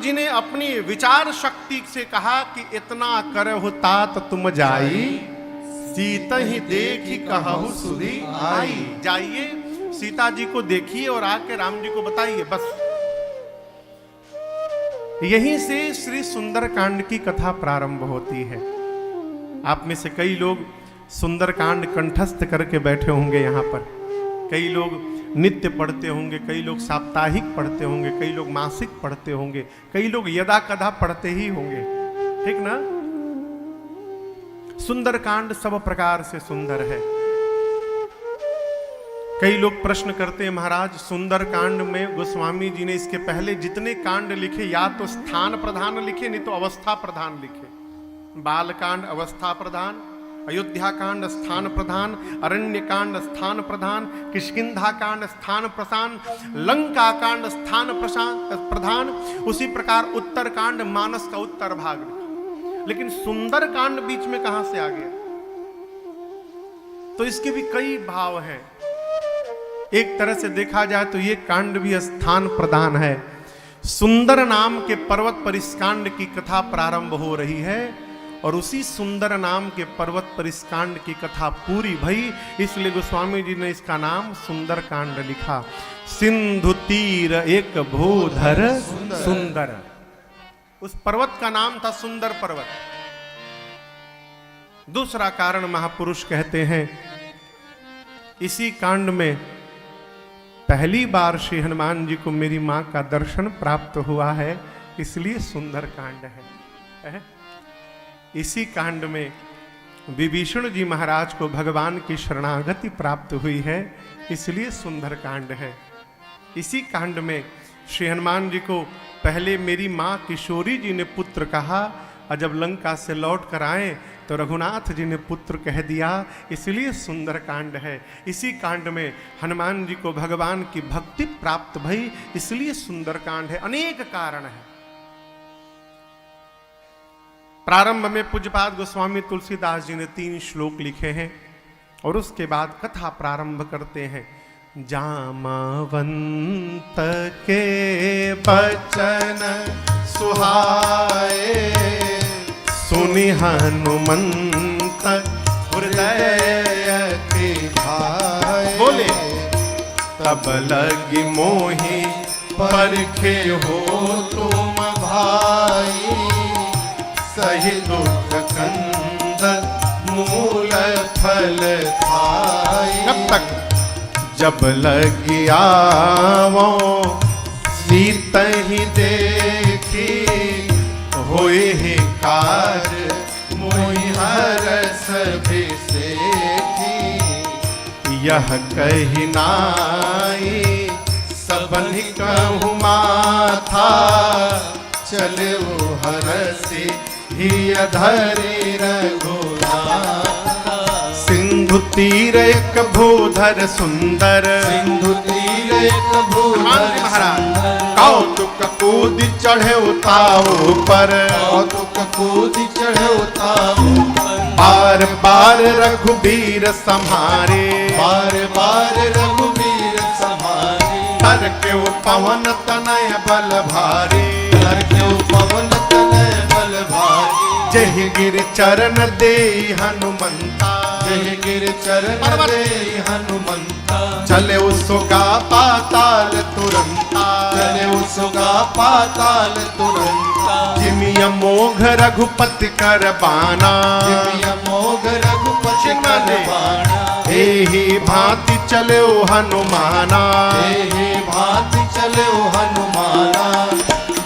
जी ने अपनी विचार शक्ति से कहा कि इतना करहु तात तुम जाई, सीता ही देखी कहु सुधी आई। जाइए सीता जी को देखिए और आके राम जी को बताइए। बस यहीं से श्री सुंदरकांड की कथा प्रारंभ होती है। आप में से कई लोग सुंदरकांड कंठस्थ करके बैठे होंगे यहाँ पर, कई लोग नित्य पढ़ते होंगे, कई लोग साप्ताहिक पढ़ते होंगे, कई लोग मासिक पढ़ते होंगे, कई लोग यदा कदा पढ़ते ही होंगे, ठीक ना। सुंदरकांड सब प्रकार से सुंदर है। कई लोग प्रश्न करते हैं, महाराज सुंदरकांड में गोस्वामी जी ने इसके पहले जितने कांड लिखे या तो स्थान प्रधान लिखे, नहीं तो अवस्था प्रधान लिखे। बालकांड अवस्था प्रधान, अयोध्या कांड स्थान प्रधान, अरण्य कांड स्थान प्रधान, किष्किंधा कांड स्थान प्रधान, लंका कांड स्थान प्रधान, उसी प्रकार उत्तर कांड मानस का उत्तर भाग। लेकिन सुंदर कांड बीच में कहां से आ गया? तो इसके भी कई भाव हैं। एक तरह से देखा जाए तो ये कांड भी स्थान प्रधान है। सुंदर नाम के पर्वत पर इस कांड की कथा प्रारंभ हो रही है और उसी सुंदर नाम के पर्वत पर इस कांड की कथा पूरी भई, इसलिए गोस्वामी जी ने इसका नाम सुंदर कांड लिखा। सिंधु तीर एक भूधर सुंदर, उस पर्वत का नाम था सुंदर पर्वत। दूसरा कारण महापुरुष कहते हैं, इसी कांड में पहली बार श्री हनुमान जी को मेरी मां का दर्शन प्राप्त हुआ है, इसलिए सुंदर कांड है। इसी कांड में विभीषण जी महाराज को भगवान की शरणागति प्राप्त हुई है, इसलिए सुंदर कांड है। इसी कांड में श्री हनुमान जी को पहले मेरी मां किशोरी जी ने पुत्र कहा, और जब लंका से लौट कर आए तो रघुनाथ जी ने पुत्र कह दिया, इसलिए सुंदर कांड है। इसी कांड में हनुमान जी को भगवान की भक्ति प्राप्त भई, इसलिए सुंदर कांड है। अनेक कारण है। प्रारंभ में पूज्यपाद गोस्वामी तुलसीदास जी ने 3 श्लोक लिखे हैं और उसके बाद कथा प्रारंभ करते हैं। जामवंत के बचन सुहाए, सुनि हनुमंत हृदय के भाए। बोले तब लगी मोहि परखे हो तुम भाई, सही दुख कंद मूल फल खाई। कब तक? जब लगी आवो सीता ही देखी, होए ही कार मोहि हरस बिसेखी। यह कही नाई सबन कहूँ माथा, चले वो हरसी ही धरे रघुनाथ। सिंधु तीर एक भूधर सुंदर, सिंधु तीर एक भूधर महाराज। कौतुक कूद चढ़े उताऊ पर, कौतुक कूद चढ़े उताऊ पर। बार बार रघुबीर सम्हारे, बार बार रघुबीर सम्हारे। तर के पवन तनय बल भारी, तर के पवन तनय बल भारी। जय गिर चरण दे हनुमंता, जय गिर चरण दे हनुमंता। चले उसका पाताल तुरंता, चले उसका पाताल तुरंता। जिमिय मोघ रघुपति कर बाना, जिमिय मोघ रघुपति कर बाना। एहि भांति चले हनुमाना, एहि भांति चले हनुमाना।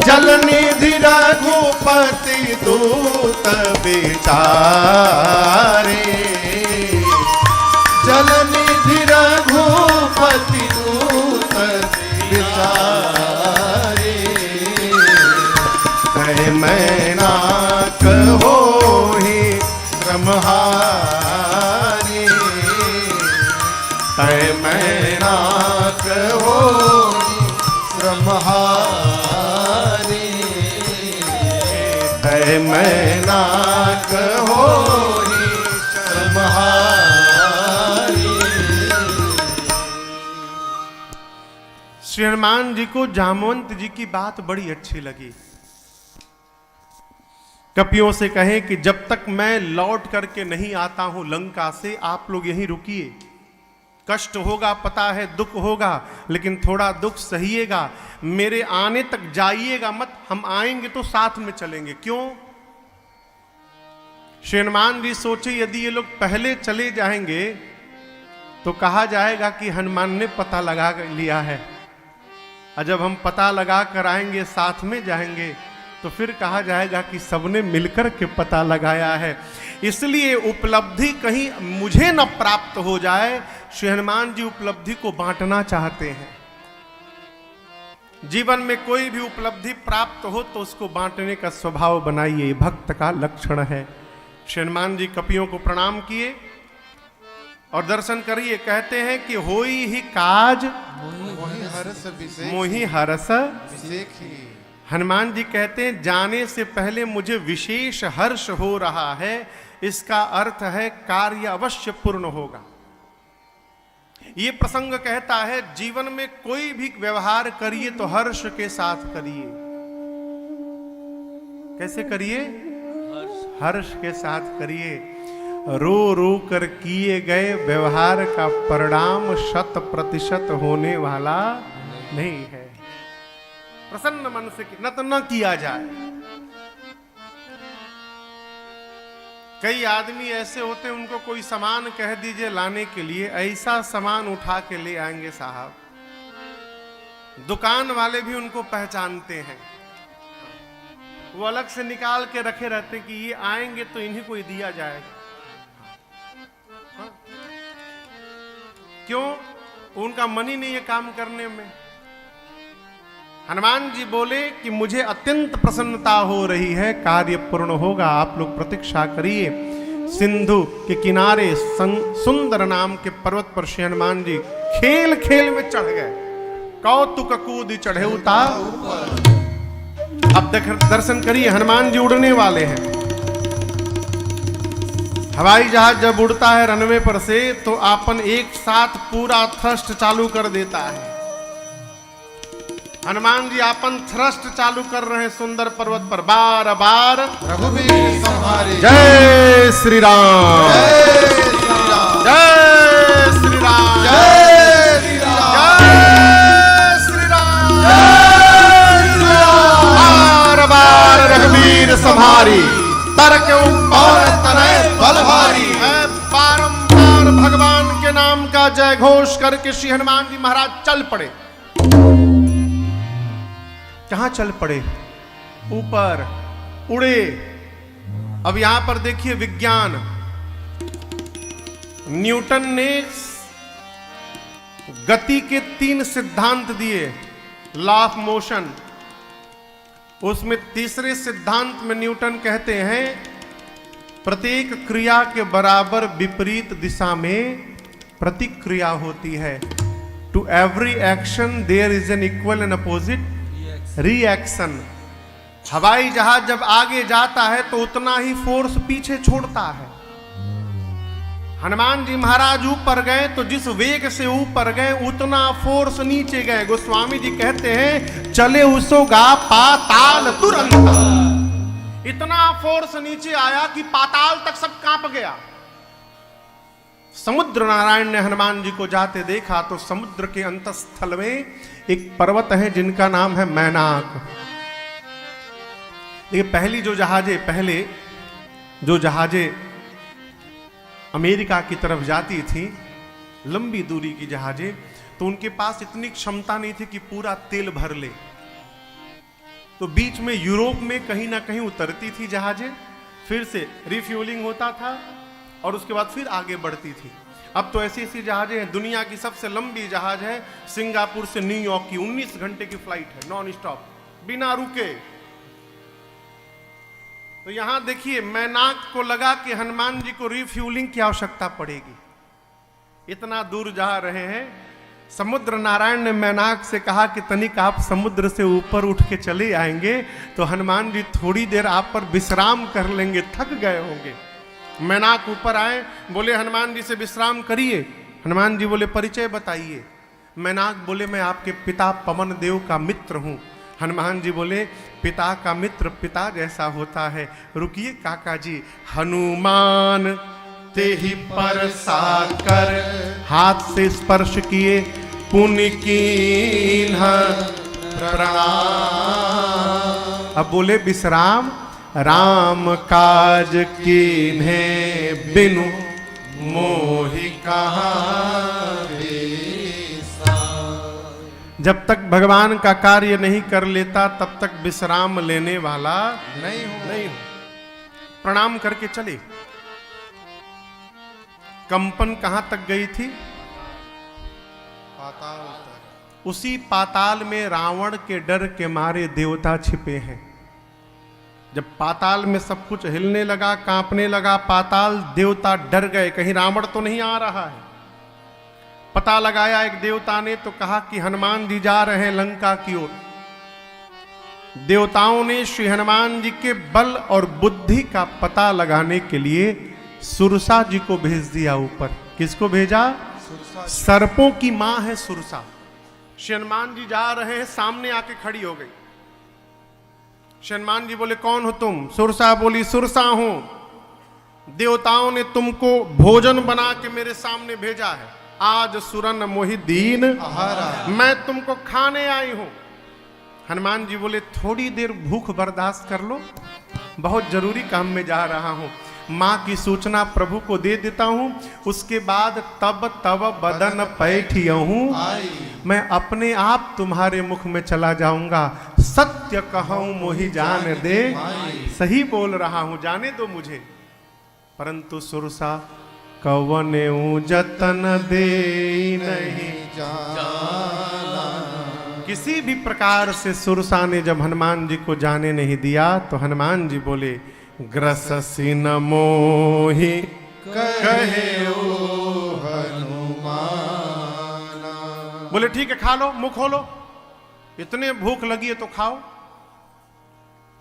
जलनिधि रघुपति दूत बिचारे, जलनिधि रघुपति दूत बिचारे। कह मैना कहोहि ब्रह्महारी, कह मैना कहोहि ब्रह्महारी। मैना कहोहि सम्हारी। श्री हनुमान जी को जामवंत जी की बात बड़ी अच्छी लगी। कपियों से कहें कि जब तक मैं लौट करके नहीं आता हूं लंका से, आप लोग यहीं रुकिए। कष्ट होगा, पता है, दुख होगा, लेकिन थोड़ा दुख सहिएगा, मेरे आने तक जाइएगा मत, हम आएंगे तो साथ में चलेंगे। क्यों? श्री हनुमान जी सोचे यदि ये लोग पहले चले जाएंगे तो कहा जाएगा कि हनुमान ने पता लगा लिया है, और जब हम पता लगा कर आएंगे, साथ में जाएंगे, तो फिर कहा जाएगा कि सबने मिलकर के पता लगाया है। इसलिए उपलब्धि कहीं मुझे न प्राप्त हो जाए, श्री हनुमान जी उपलब्धि को बांटना चाहते हैं। जीवन में कोई भी उपलब्धि प्राप्त हो तो उसको बांटने का स्वभाव बनाइए, भक्त का लक्षण है। श्री हनुमान जी कपियों को प्रणाम किए और दर्शन करिए। कहते हैं कि होई ही काज मोहि हरस विसेखी। हनुमान जी कहते हैं जाने से पहले मुझे विशेष हर्ष हो रहा है, इसका अर्थ है कार्य अवश्य पूर्ण होगा। ये प्रसंग कहता है जीवन में कोई भी व्यवहार करिए तो हर्ष के साथ करिए। कैसे करिए? हर्ष के साथ करिए। रो रो कर किए गए व्यवहार का परिणाम 100% होने वाला नहीं है। प्रसन्न मन से न तो न किया जाए। कई आदमी ऐसे होते हैं, उनको कोई सामान कह दीजिए लाने के लिए, ऐसा सामान उठा के ले आएंगे साहब। दुकान वाले भी उनको पहचानते हैं, वो अलग से निकाल के रखे रहते कि ये आएंगे तो इन्हीं को ही दिया जाएगा। हाँ? क्यों? उनका मन ही नहीं है काम करने में। हनुमान जी बोले कि मुझे अत्यंत प्रसन्नता हो रही है, कार्य पूर्ण होगा, आप लोग प्रतीक्षा करिए। सिंधु के किनारे सुंदर नाम के पर्वत पर श्री हनुमान जी खेल खेल में चढ़ गए। कौतुक कूद चढ़े उतार। अब दर्शन करिए, हनुमान जी उड़ने वाले हैं। हवाई जहाज जब उड़ता है रनवे पर से तो अपन एक साथ पूरा थ्रस्ट चालू कर देता है। हनुमान जी अपन थ्रस्ट चालू कर रहे हैं सुंदर पर्वत पर। बार बार रघुवीर संहारे। जय श्री राम, जय श्री राम, जय श्री राम, जय श्री राम, जय श्री राम, जय श्री राम। बार बार रघुवीर संहारी, तर के ऊपर तनय बल भारी। बारंबार भगवान के नाम का जय घोष करके श्री हनुमान जी महाराज चल पड़े। कहां चल पड़े? ऊपर उड़े। अब यहां पर देखिए विज्ञान, न्यूटन ने गति के 3 सिद्धांत दिए, लॉ ऑफ मोशन। उसमें तीसरे सिद्धांत में न्यूटन कहते हैं प्रत्येक क्रिया के बराबर विपरीत दिशा में प्रतिक्रिया होती है। To every action there is an equal and opposite reaction. हवाई जहाज जब आगे जाता है तो उतना ही फोर्स पीछे छोड़ता है। हनुमान जी महाराज ऊपर गए तो जिस वेग से ऊपर गए उतना फोर्स नीचे गए। गोस्वामी जी कहते हैं चले उसोगा पाताल तुरंत। इतना फोर्स नीचे आया कि पाताल तक सब कांप गया। समुद्र नारायण ने हनुमान जी को जाते देखा तो समुद्र के अंतस्थल में एक पर्वत है जिनका नाम है मैनाक। देखिए पहले जो जहाजें अमेरिका की तरफ जाती थी, लंबी दूरी की जहाजें, तो उनके पास इतनी क्षमता नहीं थी कि पूरा तेल भर ले। तो बीच में यूरोप में कहीं ना कहीं उतरती थी जहाजें, फिर से रिफ्यूलिंग होता था और उसके बाद फिर आगे बढ़ती थी। अब तो ऐसी ऐसी जहाजें हैं। दुनिया की सबसे लंबी जहाज है सिंगापुर से न्यूयॉर्क की, 19 घंटे की फ्लाइट है, नॉन स्टॉप, बिना रुके। तो यहां देखिए मैनाक को लगा कि हनुमान जी को रिफ्यूलिंग की आवश्यकता पड़ेगी, इतना दूर जा रहे हैं। समुद्र नारायण ने मैनाक से कहा कि तनिक आप समुद्र से ऊपर उठ के चले आएंगे तो हनुमान जी थोड़ी देर आप पर विश्राम कर लेंगे, थक गए होंगे। मैनाक ऊपर आए, बोले हनुमान जी से विश्राम करिए। हनुमान जी बोले परिचय बताइए। मैनाक बोले मैं आपके पिता पवन देव का मित्र हूं। हनुमान जी बोले पिता का मित्र पिता जैसा होता है। रुकिए काका जी, हनुमान ते ही पर साकर, हाथ से स्पर्श किए पुण्य कीन्ह प्रणाम। अब बोले विश्राम राम काज कीन्हे बिनु मोहि कहाँ बेसा। जब तक भगवान का कार्य नहीं कर लेता तब तक विश्राम लेने वाला नहीं हूं। प्रणाम करके चले। कंपन कहां तक गई थी? पाताल तक। उसी पाताल में रावण के डर के मारे देवता छिपे हैं। जब पाताल में सब कुछ हिलने लगा, कांपने लगा पाताल, देवता डर गए, कहीं रावण तो नहीं आ रहा है। पता लगाया एक देवता ने तो कहा कि हनुमान जी जा रहे हैं लंका की ओर। देवताओं ने श्री हनुमान जी के बल और बुद्धि का पता लगाने के लिए सुरसा जी को भेज दिया ऊपर। किसको भेजा? सर्पों की मां है सुरसा। श्री हनुमान जी जा रहे हैं, सामने आके खड़ी हो गई। श्री हनुमान जी बोले कौन हो तुम? सुरसा बोली सुरसा हूं, देवताओं ने तुमको भोजन बना के मेरे सामने भेजा है। आज सुरन मोहि दीन मैं तुमको खाने आई हूं। हनुमान जी बोले थोड़ी देर भूख बर्दाश्त कर लो, बहुत जरूरी काम में जा रहा हूं। मां की सूचना प्रभु को दे देता हूं, उसके बाद तब तब बदन पैठियहूं, मैं अपने आप तुम्हारे मुख में चला जाऊंगा। सत्य कहूं मोहि जान दे, सही बोल रहा हूं, जाने दो मुझे। परंतु सुरसा कवने जतन दे नहीं जाना। किसी भी प्रकार से सुरसा ने जब हनुमान जी को जाने नहीं दिया तो हनुमान जी बोले ग्रससी न मोहि कहे हनुमान। बोले ठीक है खा लो, मुंह खोलो, इतने भूख लगी है तो खाओ।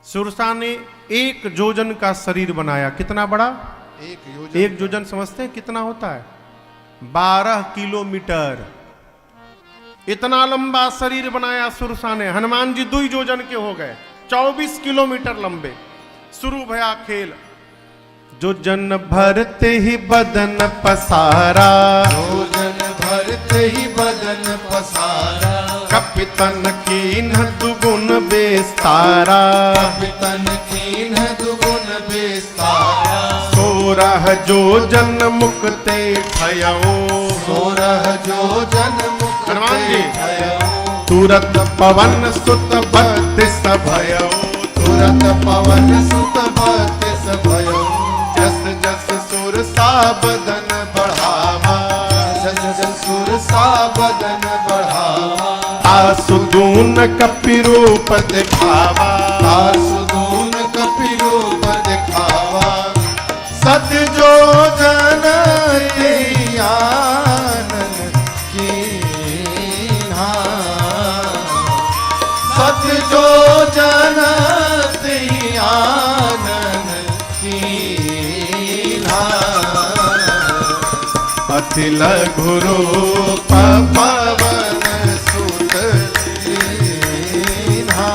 सुरसा ने 1 जोजन का शरीर बनाया। कितना बड़ा? 1 जोजन समझते हैं कितना होता है? 12 किलोमीटर। इतना लंबा शरीर बनाया सुरसा ने। हनुमान जी 2 जोजन के हो गए, 24 किलोमीटर लंबे। शुरू भया खेल। जो जन भरते ही बदन पसारा, भोजन भरते ही बदन पसारा, कपितन कीन्ह दुगुन बेस्तारा, कपितन कीन्ह दुगुन बेस्तारा, 16 जो जन मुक्ते भयऊ, 16 जो जन हनुमान जी मुक्त तुरत पवन सुत 32 भयऊ, तुरत पवन सुत 32 भयऊ, जस जस सुरसा बदन बढ़ावा, जस जस सुरसा बदन बढ़ावा, आसुदून कपि रूप दिखावा, आसुदून कपि रूप दिखावा, सत जो जन आनन कीन्हा, सत जो जन आनन कीन्हा, अति लघु रूप पवन सुत दीन्हा,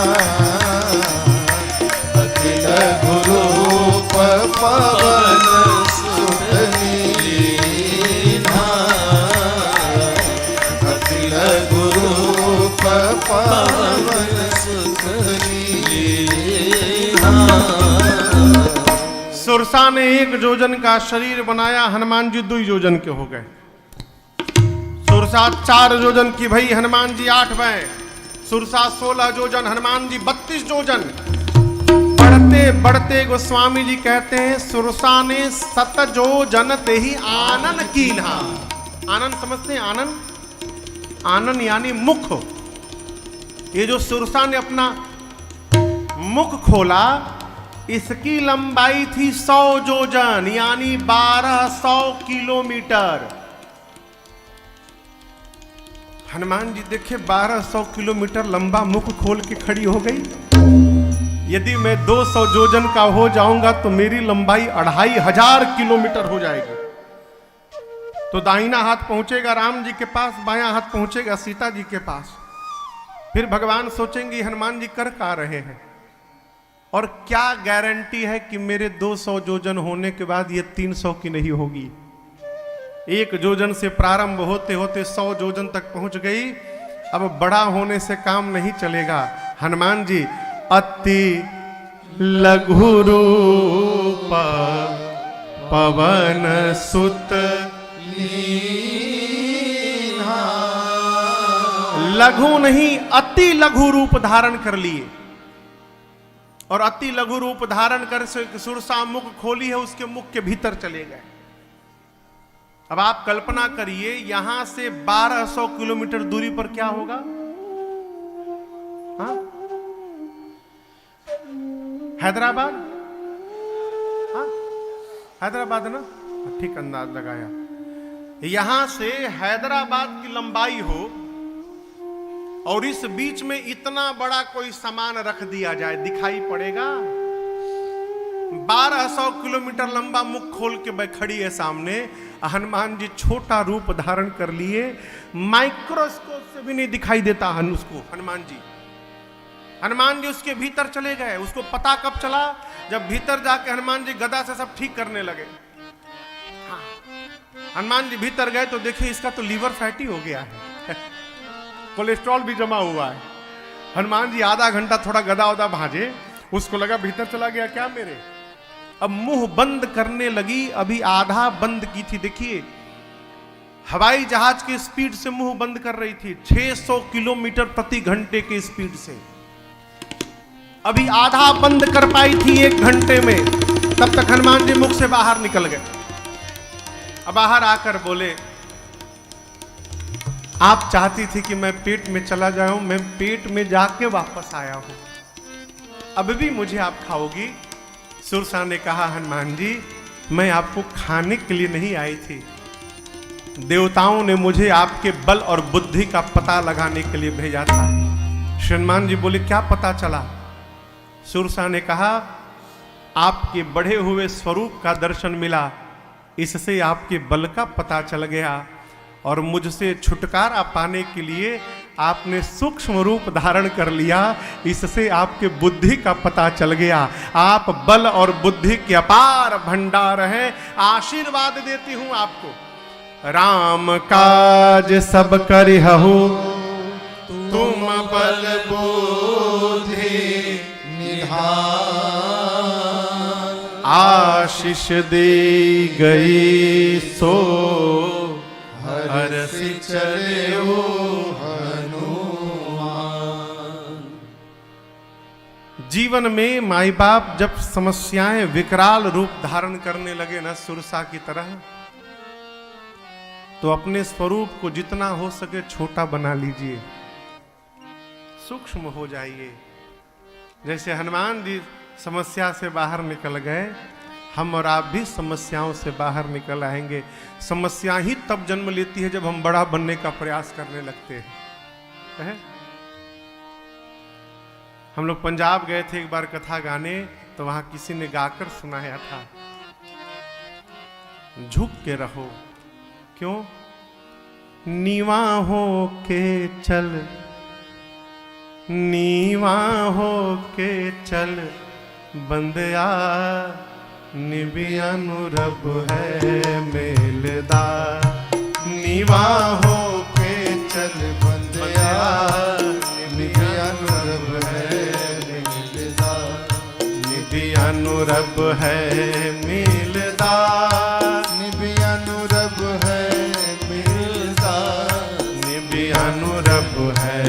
अखिल गुरूप पवन सुत दीन्हा, अखिल गुरूप पवन सुत दीन्हा। सुरसा ने 1 जोजन का शरीर बनाया, हनुमान जी 2 जोजन के हो गए। सुरसा 4 जोजन की भई, हनुमान जी 8 भय। सुरसा 16 जोजन, हनुमान जी 32 जोजन। बढ़ते बढ़ते गोस्वामी जी कहते हैं सुरसा ने 7 जोजन ते ही आनन कीन्हा। आनन समझते हैं? आनन, आनन यानी मुख। ये जो सुरसा ने अपना मुख खोला, इसकी लंबाई थी 100 जोजन यानी 1200 किलोमीटर। हनुमान जी देखे 1200 किलोमीटर लंबा मुख खोल के खड़ी हो गई। यदि मैं 200 जोजन का हो जाऊंगा तो मेरी लंबाई 2500 किलोमीटर हो जाएगी। तो दाहिना हाथ पहुंचेगा राम जी के पास, बायां हाथ पहुंचेगा सीता जी के पास। फिर भगवान सोचेंगे हनुमान जी कर का रहे हैं, और क्या गारंटी है कि मेरे 200 योजन होने के बाद ये 300 की नहीं होगी। 1 योजन से प्रारंभ होते होते 100 योजन तक पहुंच गई। अब बड़ा होने से काम नहीं चलेगा। हनुमान जी अति लघु रूप पवन सुत, लघु नहीं अति लघु रूप धारण कर लिए, और अति लघु रूप धारण कर सुरसा मुख खोली है, उसके मुख के भीतर चले गए। अब आप कल्पना करिए यहां से 1200 किलोमीटर दूरी पर क्या होगा। हाँ? हैदराबाद, हाँ? हैदराबाद ना, ठीक अंदाज लगाया। यहां से हैदराबाद की लंबाई हो और इस बीच में इतना बड़ा कोई सामान रख दिया जाए, दिखाई पड़ेगा? 1200 किलोमीटर लंबा मुख खोल के खड़ी है सामने। हनुमान जी छोटा रूप धारण कर लिए, माइक्रोस्कोप से भी नहीं दिखाई देता उसको। हनुमान जी उसके भीतर चले गए। उसको पता कब चला? जब भीतर जाके हनुमान जी गदा से सब ठीक करने लगे। हाँ। हनुमान जी भीतर गए तो देखिए इसका तो लीवर फैटी हो गया है, कोलेस्ट्रॉल भी जमा हुआ है। हनुमान जी आधा घंटा थोड़ा गदा उदा भाजे, उसको लगा भीतर चला गया क्या मेरे। अब मुंह बंद करने लगी, अभी आधा बंद की थी। देखिए हवाई जहाज की स्पीड से मुंह बंद कर रही थी, 600 किलोमीटर प्रति घंटे की स्पीड से। अभी आधा बंद कर पाई थी 1 घंटे में, तब तक हनुमान जी मुख से बाहर निकल गए। अब बाहर आकर बोले, आप चाहती थी कि मैं पेट में चला जाऊं, मैं पेट में जाके वापस आया हूं, अब भी मुझे आप खाओगी? सुरसा ने कहा, हनुमान जी मैं आपको खाने के लिए नहीं आई थी, देवताओं ने मुझे आपके बल और बुद्धि का पता लगाने के लिए भेजा था। हनुमान जी बोले, क्या पता चला? सुरसा ने कहा, आपके बढ़े हुए स्वरूप का दर्शन मिला, इससे आपके बल का पता चल गया, और मुझसे छुटकारा पाने के लिए आपने सूक्ष्म रूप धारण कर लिया, इससे आपके बुद्धि का पता चल गया। आप बल और बुद्धि के अपार भंडार हैं, आशीर्वाद देती हूं आपको। राम काज सब करिहु तुम बल बुद्धि निधान, आशीष दे गई सो हरसि चले हनुमान। जीवन में माई बाप जब समस्याएं विकराल रूप धारण करने लगे ना सुरसा की तरह, तो अपने स्वरूप को जितना हो सके छोटा बना लीजिए, सूक्ष्म हो जाइए। जैसे हनुमान जी समस्या से बाहर निकल गए, हम और आप भी समस्याओं से बाहर निकल आएंगे। समस्या ही तब जन्म लेती है जब हम बड़ा बनने का प्रयास करने लगते हैं। हम लोग पंजाब गए थे एक बार कथा गाने, तो वहां किसी ने गाकर सुनाया था, झुक के रहो। क्यों? नीवा हो के चल, नीवा हो के चल बंदया, निबियानुरब है मेलदार। नीवा हो के चल बंदया, निबियानुरब है मेलदार। निबियानुरब है मेलदार। निबियानुरब है मेलदार। निबियानुरब है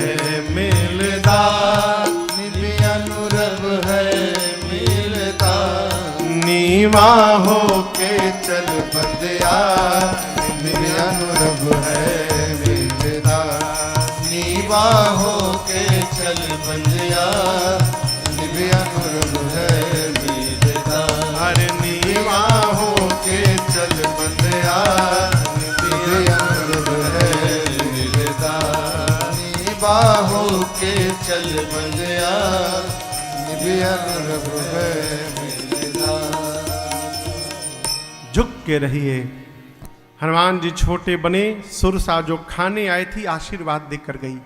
मेलदार। निबियानुरब है मेलदार। नीवा हो के चल बंदया, निबियानुरब है मेलदार। नीवा हो के चल बंदया, निबियानुरब है मेलदार। अरे नीवा हो के चल बंदया, निबियानुरब है मेलदार। नीवा हो के चल बंदया, निबियानुरब है मेलदार। झुक के रहिए। हनुमान जी छोटे बने, सुरसा जो खाने आई थी आशीर्वाद देकर गई।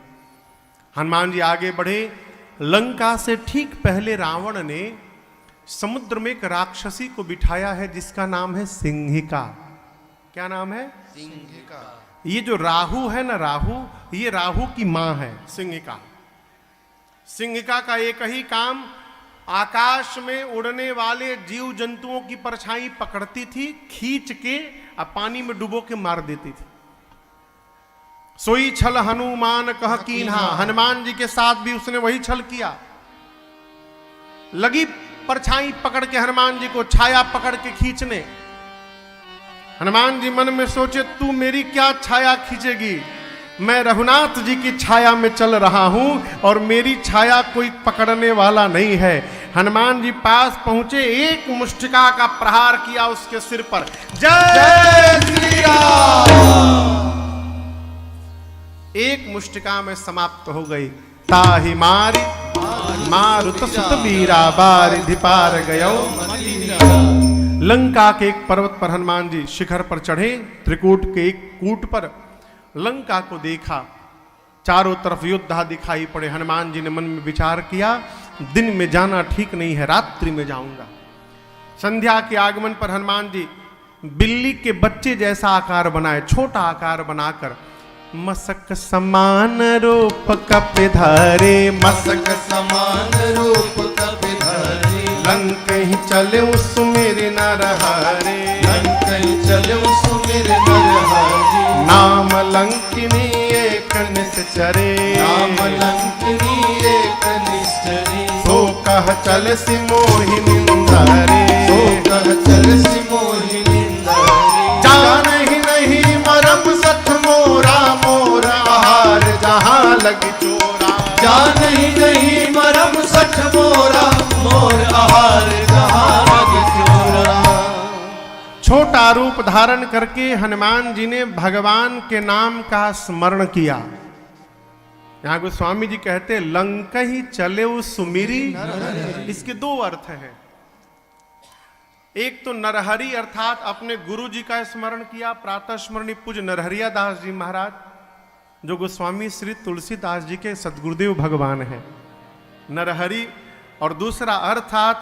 हनुमान जी आगे बढ़े। लंका से ठीक पहले रावण ने समुद्र में एक राक्षसी को बिठाया है जिसका नाम है सिंहिका। क्या नाम है? सिंहिका। ये जो राहु है ना, राहु, ये राहु की मां है सिंहिका। सिंहिका का एक ही काम, आकाश में उड़ने वाले जीव जंतुओं की परछाई पकड़ती थी, खींच के और पानी में डुबो के मार देती थी। सोई छल हनुमान कह कीन्हा, हनुमान जी के साथ भी उसने वही छल किया। लगी परछाई पकड़ के हनुमान जी को छाया पकड़ के खींचने। हनुमान जी मन में सोचे, तू मेरी क्या छाया खींचेगी? मैं रघुनाथ जी की छाया में चल रहा हूं और मेरी छाया कोई पकड़ने वाला नहीं है। हनुमान जी पास पहुंचे, एक मुष्टिका का प्रहार किया उसके सिर पर। जय श्री राम। एक मुष्टिका में समाप्त हो गई। ताहि मारी मारुत सुत बीरा बारिधि पार गयो। लंका के एक पर्वत पर हनुमान जी शिखर पर चढ़े, त्रिकूट के एक कूट पर लंका को देखा। चारों तरफ योद्धा दिखाई पड़े। हनुमान जी ने मन में विचार किया, दिन में जाना ठीक नहीं है, रात्रि में जाऊंगा। संध्या के आगमन पर हनुमान जी बिल्ली के बच्चे जैसा आकार बनाए, छोटा आकार बनाकर मसक समान रूप कपिधारे, मसक समान रूप कपिधारे, लंक ही चले सुमिर नरहरे, लंक ही चले सुमिर नरहरि, नाम लंकिनी एक निश्चरे, नाम लंकिनी एक निश्चरी, सो कह चल सि मोहि निंदरे, सो कह चल सि मोहि निंदरे, जान ही नहीं मरम सठ मोरा, मोरा हार जहां लग चोरा, जान ही नहीं मरम सठ मोरा, मोर आहार जहां लग चोरा। छोटा रूप धारण करके हनुमान जी ने भगवान के नाम का स्मरण किया। यहां गोस्वामी जी कहते लंक ही चले सुमिरी, इसके दो अर्थ हैं। एक तो नरहरि अर्थात अपने गुरु जी का स्मरण किया, प्रातः स्मरणी पूज्य नरहरिया दास जी महाराज, जो गोस्वामी श्री तुलसीदास जी के सदगुरुदेव भगवान हैं, नरहरि। और दूसरा अर्थात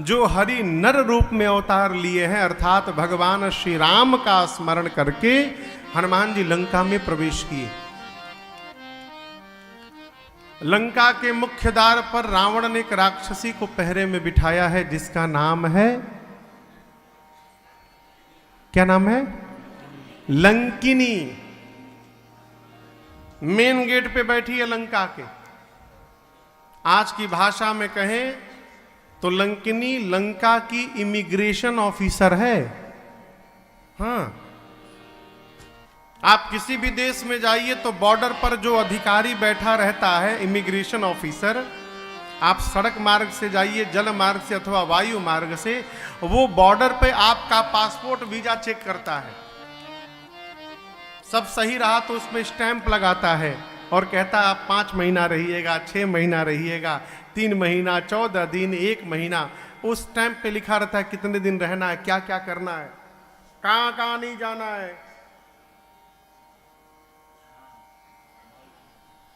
जो हरि नर रूप में अवतार लिए हैं, अर्थात भगवान श्री राम का स्मरण करके हनुमान जी लंका में प्रवेश किए। लंका के मुख्य द्वार पर रावण ने एक राक्षसी को पहरे में बिठाया है जिसका नाम है, क्या नाम है? लंकिनी। मेन गेट पे बैठी है लंका के। आज की भाषा में कहें तो लंकिनी लंका की इमिग्रेशन ऑफिसर है। हाँ, आप किसी भी देश में जाइए तो बॉर्डर पर जो अधिकारी बैठा रहता है, इमिग्रेशन ऑफिसर, आप सड़क मार्ग से जाइए, जल मार्ग से अथवा वायु मार्ग से, वो बॉर्डर पे आपका पासपोर्ट वीजा चेक करता है। सब सही रहा तो उसमें स्टैंप लगाता है और कहता है आप 5 महीना रहिएगा, 6 महीना रहिएगा, 3 महीना, 14 दिन, 1 महीना। उस स्टैंप पे लिखा रहता है कितने दिन रहना है, क्या क्या करना है, कहां कहां नहीं जाना है।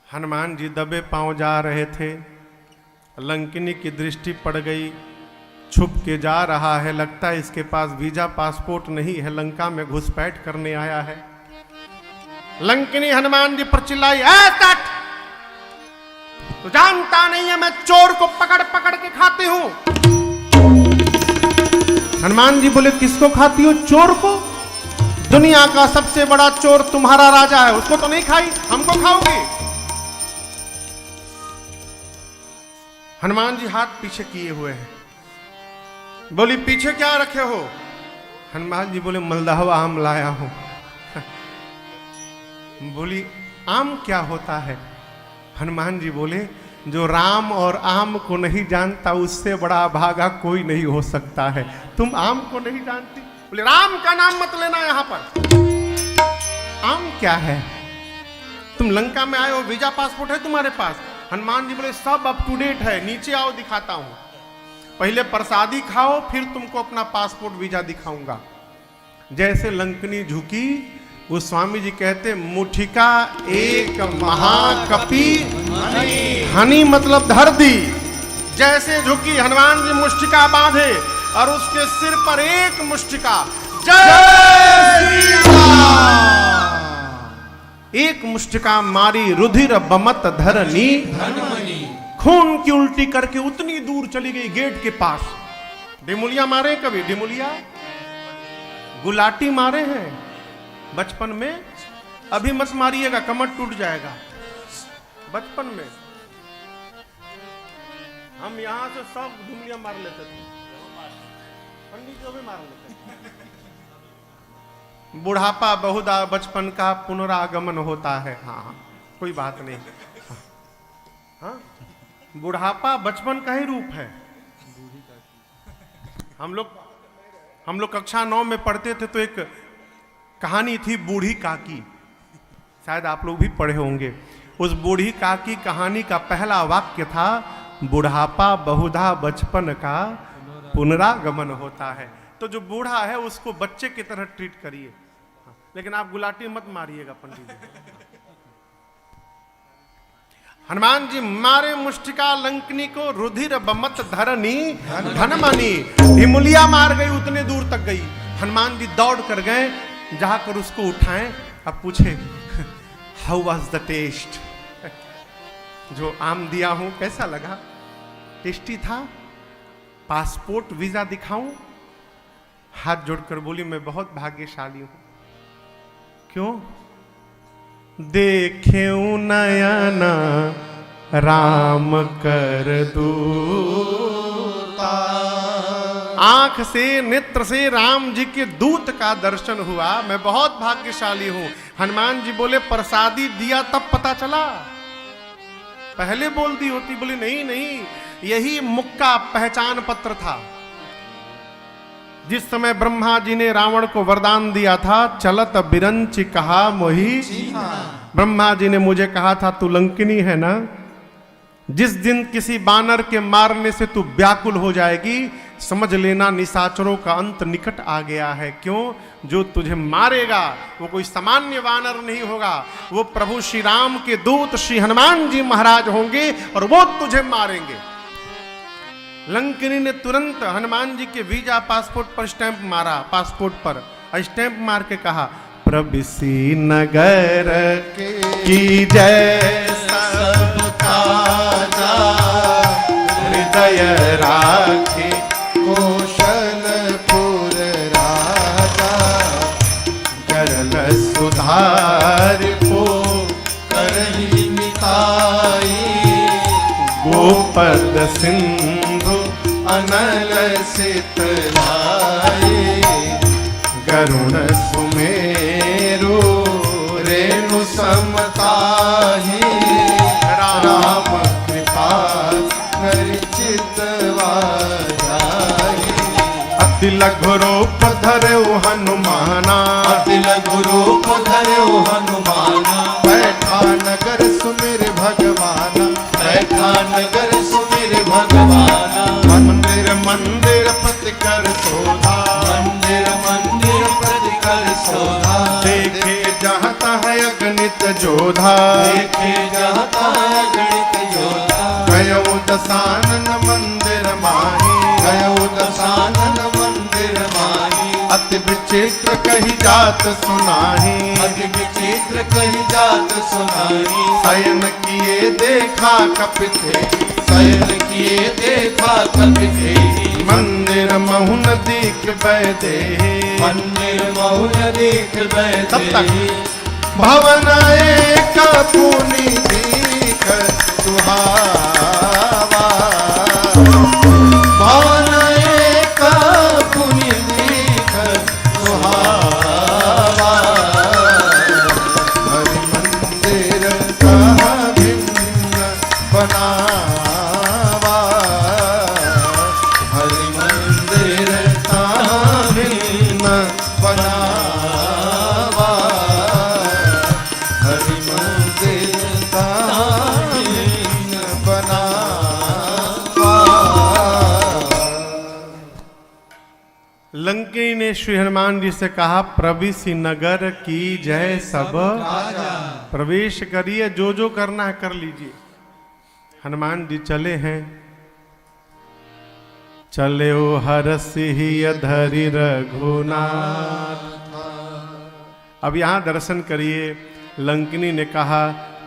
हनुमान जी दबे पांव जा रहे थे, लंकिनी की दृष्टि पड़ गई, छुप के जा रहा है, लगता है इसके पास वीजा पासपोर्ट नहीं है, लंका में घुसपैठ करने आया है। लंकिनी हनुमान जी पर चिल्लाई, तो जानता नहीं है मैं चोर को पकड़ पकड़ के खाती हूं। हनुमान जी बोले किसको खाती हो? चोर को। दुनिया का सबसे बड़ा चोर तुम्हारा राजा है, उसको तो नहीं खाई, हमको खाओगी। हनुमान जी हाथ पीछे किए हुए हैं। बोली पीछे क्या रखे हो? हनुमान जी बोले मलदहवा आम लाया हूं। बोली आम क्या होता है? हनुमान जी बोले जो राम और आम को नहीं जानता उससे बड़ा भागा कोई नहीं हो सकता है। तुम आम को नहीं जानती? बोले राम का नाम मत लेना यहां पर। आम क्या है? तुम लंका में आए हो, वीजा पासपोर्ट है तुम्हारे पास? हनुमान जी बोले सब अप टू डेट है, नीचे आओ दिखाता हूं। पहले प्रसादी खाओ, फिर तुमको अपना पासपोर्ट वीजा दिखाऊंगा। जैसे लंकनी झुकी, वो स्वामी जी कहते मुठिका एक महाकपि हनी मतलब धर दी। जैसे झुकी हनुमान जी मुष्टिका बांधे और उसके सिर पर एक मुष्टिका, जय श्री राम, एक मुष्टिका मारी रुधिर बमत धरनी, खून की उल्टी करके उतनी दूर चली गई गेट के पास। डिमुलिया मारे कभी, डिमुलिया गुलाटी मारे हैं बचपन में, अभी मत मारिएगा कमर टूट जाएगा। बचपन में हम यहां से सब डिमुलिया मार लेते थे, पंडित जो भी मार लेते थे। बुढ़ापा बहुधा बचपन का पुनरागमन होता है। हाँ कोई बात नहीं। हाँ बुढ़ापा बचपन का ही रूप है। हम लोग कक्षा 9 में पढ़ते थे तो एक कहानी थी बूढ़ी काकी, शायद आप लोग भी पढ़े होंगे। उस बूढ़ी काकी कहानी का पहला वाक्य था बुढ़ापा बहुधा बचपन का पुनरागमन होता है। तो जो बूढ़ा है उसको बच्चे की तरह ट्रीट करिए, लेकिन आप गुलाटी मत मारिएगा पंडित जी। हनुमान जी मारे मुष्टिका लंकनी को, रुधिर बमत धरनी धनमनी। ढिमुलिया मार गई, उतने दूर तक गई। हनुमान जी दौड़ कर गए, जाकर उसको उठाएं। अब पूछे हाउ वाज द टेस्ट, जो आम दिया हूं कैसा लगा? टेस्टी था? पासपोर्ट वीजा दिखाऊं? हाथ जोड़कर बोली मैं बहुत भाग्यशाली हूं। क्यों? देखेऊ नयना राम कर दूता, आंख से नेत्र से राम जी के दूत का दर्शन हुआ, मैं बहुत भाग्यशाली हूं। हनुमान जी बोले प्रसादी दिया तब पता चला, पहले बोल दी होती। बोली नहीं नहीं, यही मुक्का पहचान पत्र था। जिस समय ब्रह्मा जी ने रावण को वरदान दिया था, चलत बिरंच कहा मोही, ब्रह्मा जी ने मुझे कहा था तू लंकिनी है ना, जिस दिन किसी बानर के मारने से तू व्याकुल हो जाएगी, समझ लेना निशाचरों का अंत निकट आ गया है। क्यों? जो तुझे मारेगा वो कोई सामान्य वानर नहीं होगा, वो प्रभु श्री राम के दूत श्री हनुमान जी महाराज होंगे और वो तुझे मारेंगे। लंकिनी ने तुरंत हनुमान जी के वीजा पासपोर्ट पर स्टैंप मारा, पासपोर्ट पर स्टैंप मार के कहा प्रविसी नगर की जय सबका हृदय राखे कौशलपुर राजा, करल सुधार को करही मिताई, गोपद सिंधु अनल शीतलाई, गरुण सुमेरु रेणु समताही, राम कृपा चितवा जाहि, अति लघु रूप धरऊ हनुमाना, अति लघु रूप धरऊ हनुमाना, बैठा नगर सुमिर भगवाना, बैठा नगर सुमिर भगवाना, मंदिर मंदिर प्रति कर शोधा, मंदिर मंदिर प्रति कर शोधा, देखे जहाँ तहाँ अगणित जोधा, देखे जाता है गणित योधा, गयो दशानन मंदिर माही, गयो दशानन मंदिर माही, अति विचित्र कही जात सुनाही, अति विचित्र कही जात सुनाई, शयन किए देखा कपिते, शयन किए देखा कपिते, मंदिर महुन दीख बैदे, मंदिर महुन देख तब तक बैठे, भवन एक पुनि दीख सुहावा, भवन एक पुनि देख सुहावा, हरि मंदिर कहा भिन्न बनावा, हरि मंदिर कहा भिन्न बनावा, हरि मंदिर कहा भिन्न बनावा, लंकी ने श्री हनुमान जी से कहा, प्रविशि नगर की जय सब राजा। प्रवेश करिए, जो जो करना है कर लीजिए। हनुमान जी चले हैं। चले ओ हरसिहि धरि रघुनाथ। अब यहां दर्शन करिए। लंकिनी ने कहा,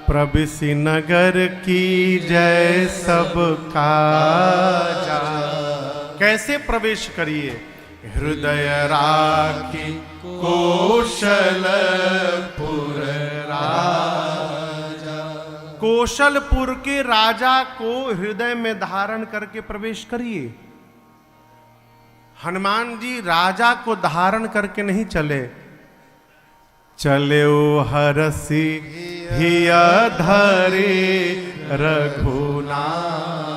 प्रविशि नगर की जय सब काजा। कैसे प्रवेश करिए? हृदय राखी कौशलपुर राजा। कौशलपुर के राजा को हृदय में धारण करके प्रवेश करिए। हनुमान जी राजा को धारण करके नहीं चले, चले ओ हरसि हिया धरे रघुनाथ।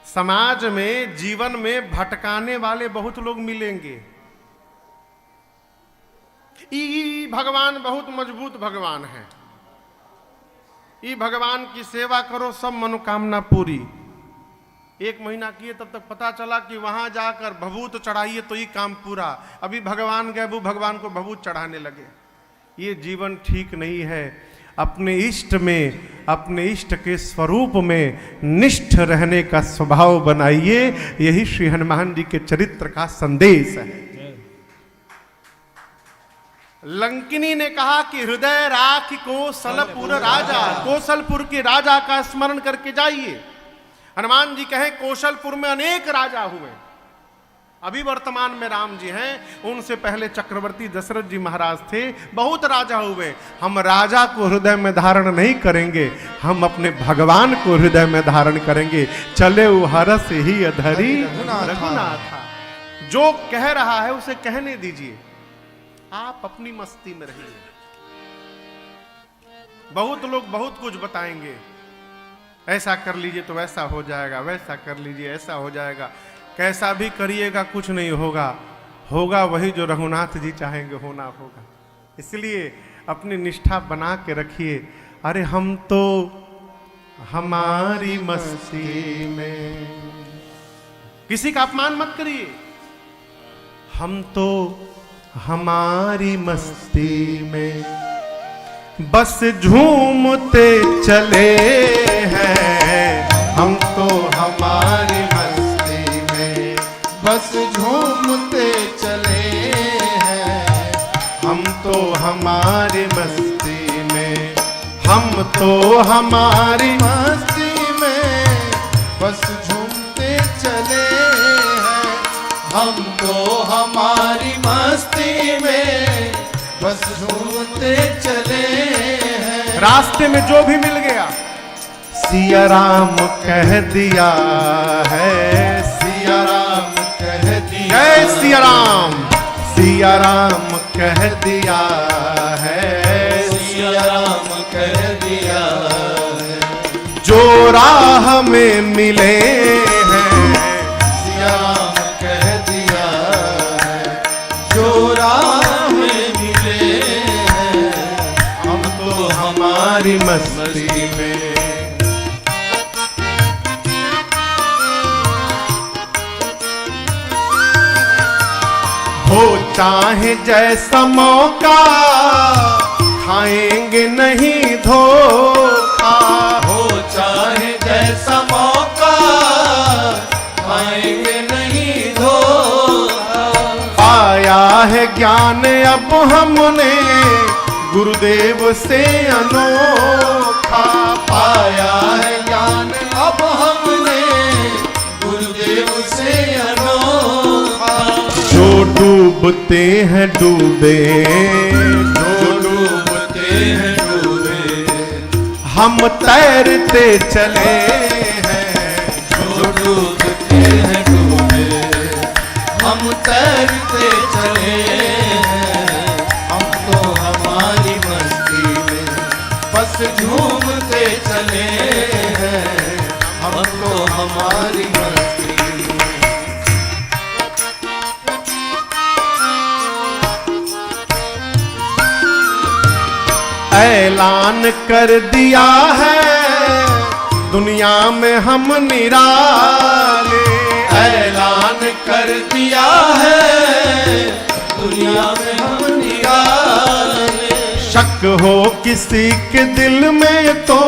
समाज में, जीवन में भटकाने वाले बहुत लोग मिलेंगे। ई भगवान बहुत मजबूत भगवान है, ई भगवान की सेवा करो सब मनोकामना पूरी। 1 महीना किए तब तक पता चला कि वहां जाकर भभूत चढ़ाइए तो ये काम पूरा। अभी भगवान गए, वो भगवान को भभूत चढ़ाने लगे। ये जीवन ठीक नहीं है। अपने इष्ट में, अपने इष्ट के स्वरूप में निष्ठ रहने का स्वभाव बनाइए। यही श्री हनुमान जी के चरित्र का संदेश है। लंकिनी ने कहा कि हृदय राखि कौशलपुर राजा। कौशलपुर के राजा का स्मरण करके जाइए। हनुमान जी कहे, कौशलपुर में अनेक राजा हुए। अभी वर्तमान में राम जी हैं, उनसे पहले चक्रवर्ती दशरथ जी महाराज थे, बहुत राजा हुए। हम राजा को हृदय में धारण नहीं करेंगे, हम अपने भगवान को हृदय में धारण करेंगे। चले वो हरस ही धरी रघुनाथा। जो कह रहा है उसे कहने दीजिए, आप अपनी मस्ती में रहिए। बहुत लोग बहुत कुछ बताएंगे, ऐसा कर लीजिए तो वैसा हो जाएगा, वैसा कर लीजिए ऐसा हो जाएगा। कैसा भी करिएगा कुछ नहीं होगा, होगा वही जो रघुनाथ जी चाहेंगे होना होगा। इसलिए अपनी निष्ठा बना के रखिए। अरे हम तो हमारी मस्ती में, किसी का अपमान मत करिए। हम तो हमारी मस्ती में बस झूमते चले हैं। हम तो हमारी मस्ती में बस झूमते चले हैं। हम तो हमारी मस्ती में, हम तो हमारी मस्ती में बस झूमते चले हैं। हम तो हमारी मस्ती में बस झूमते चले हैं। रास्ते में जो भी मिल गया सिया राम कह दिया है। सिया राम कह दिया, जय सिया राम, सिया राम कह दिया है। सिया राम कह दिया है। जो राह में मिले हैं, सिया राम कह दिया है। जो राह में मिले हैं। हम तो हमारी मस्ती में। हो चाहे जैसा मौका, खाएंगे नहीं धोखा। हो चाहे जैसा मौका, खाएंगे नहीं धोखा। पाया है ज्ञान अब हमने गुरुदेव से अनोखा। पाया है ज्ञान अब हमने गुरुदेव से अनोखा। जो डूबते हैं डूबे, जो डूबते हैं डूबे। हम तैरते चले हैं। जो डूबते हैं डूबे। हम तैरते चले हैं। हम तो हमारी मस्ती में बस झूमते चले हैं। हम तो हमारी मस्ती में। ऐलान कर दिया है दुनिया में हम निराले। ऐलान कर दिया है दुनिया में हम निराले। शक हो किसी के दिल में तो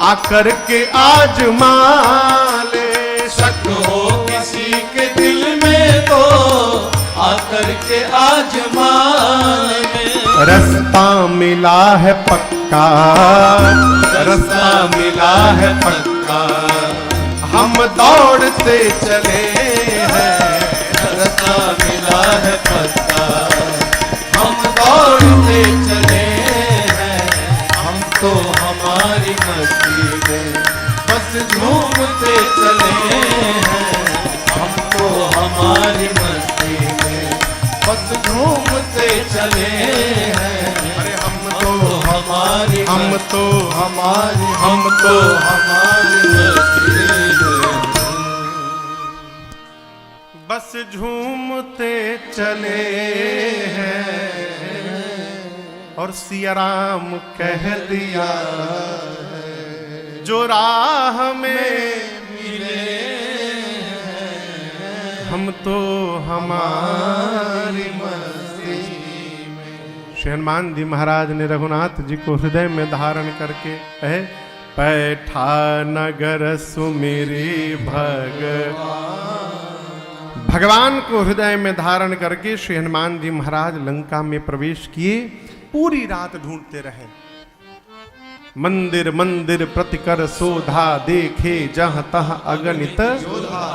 आकर के आजमा ले। शक हो किसी के दिल में तो आकर के आजमा ले। रास्ता मिला है पक्का, रास्ता मिला है पक्का, हम दौड़ते चले हैं। रास्ता मिला है पक्का, हम दौड़ते चले हैं। हम तो हमारी मस्ती में बस झूमते चले हैं। हम तो हमारी मस्ती में बस झूमते चले हैं। अरे हम तो हमारी हम तो हमारी हम तो हमारी मस्ती में बस झूमते चले हैं। और सिया राम कह दिया जो राह में मिले हम तो हमारी मस्ती में। श्री हनुमान जी महाराज ने रघुनाथ जी को हृदय में धारण करके कहे, पैठा नगर सुमिरी भगवान को हृदय में धारण करके श्री हनुमान जी महाराज लंका में प्रवेश किए। पूरी रात ढूंढते रहे, मंदिर मंदिर प्रतिकर शोधा, देखे जहां तहां अगणित योद्धा।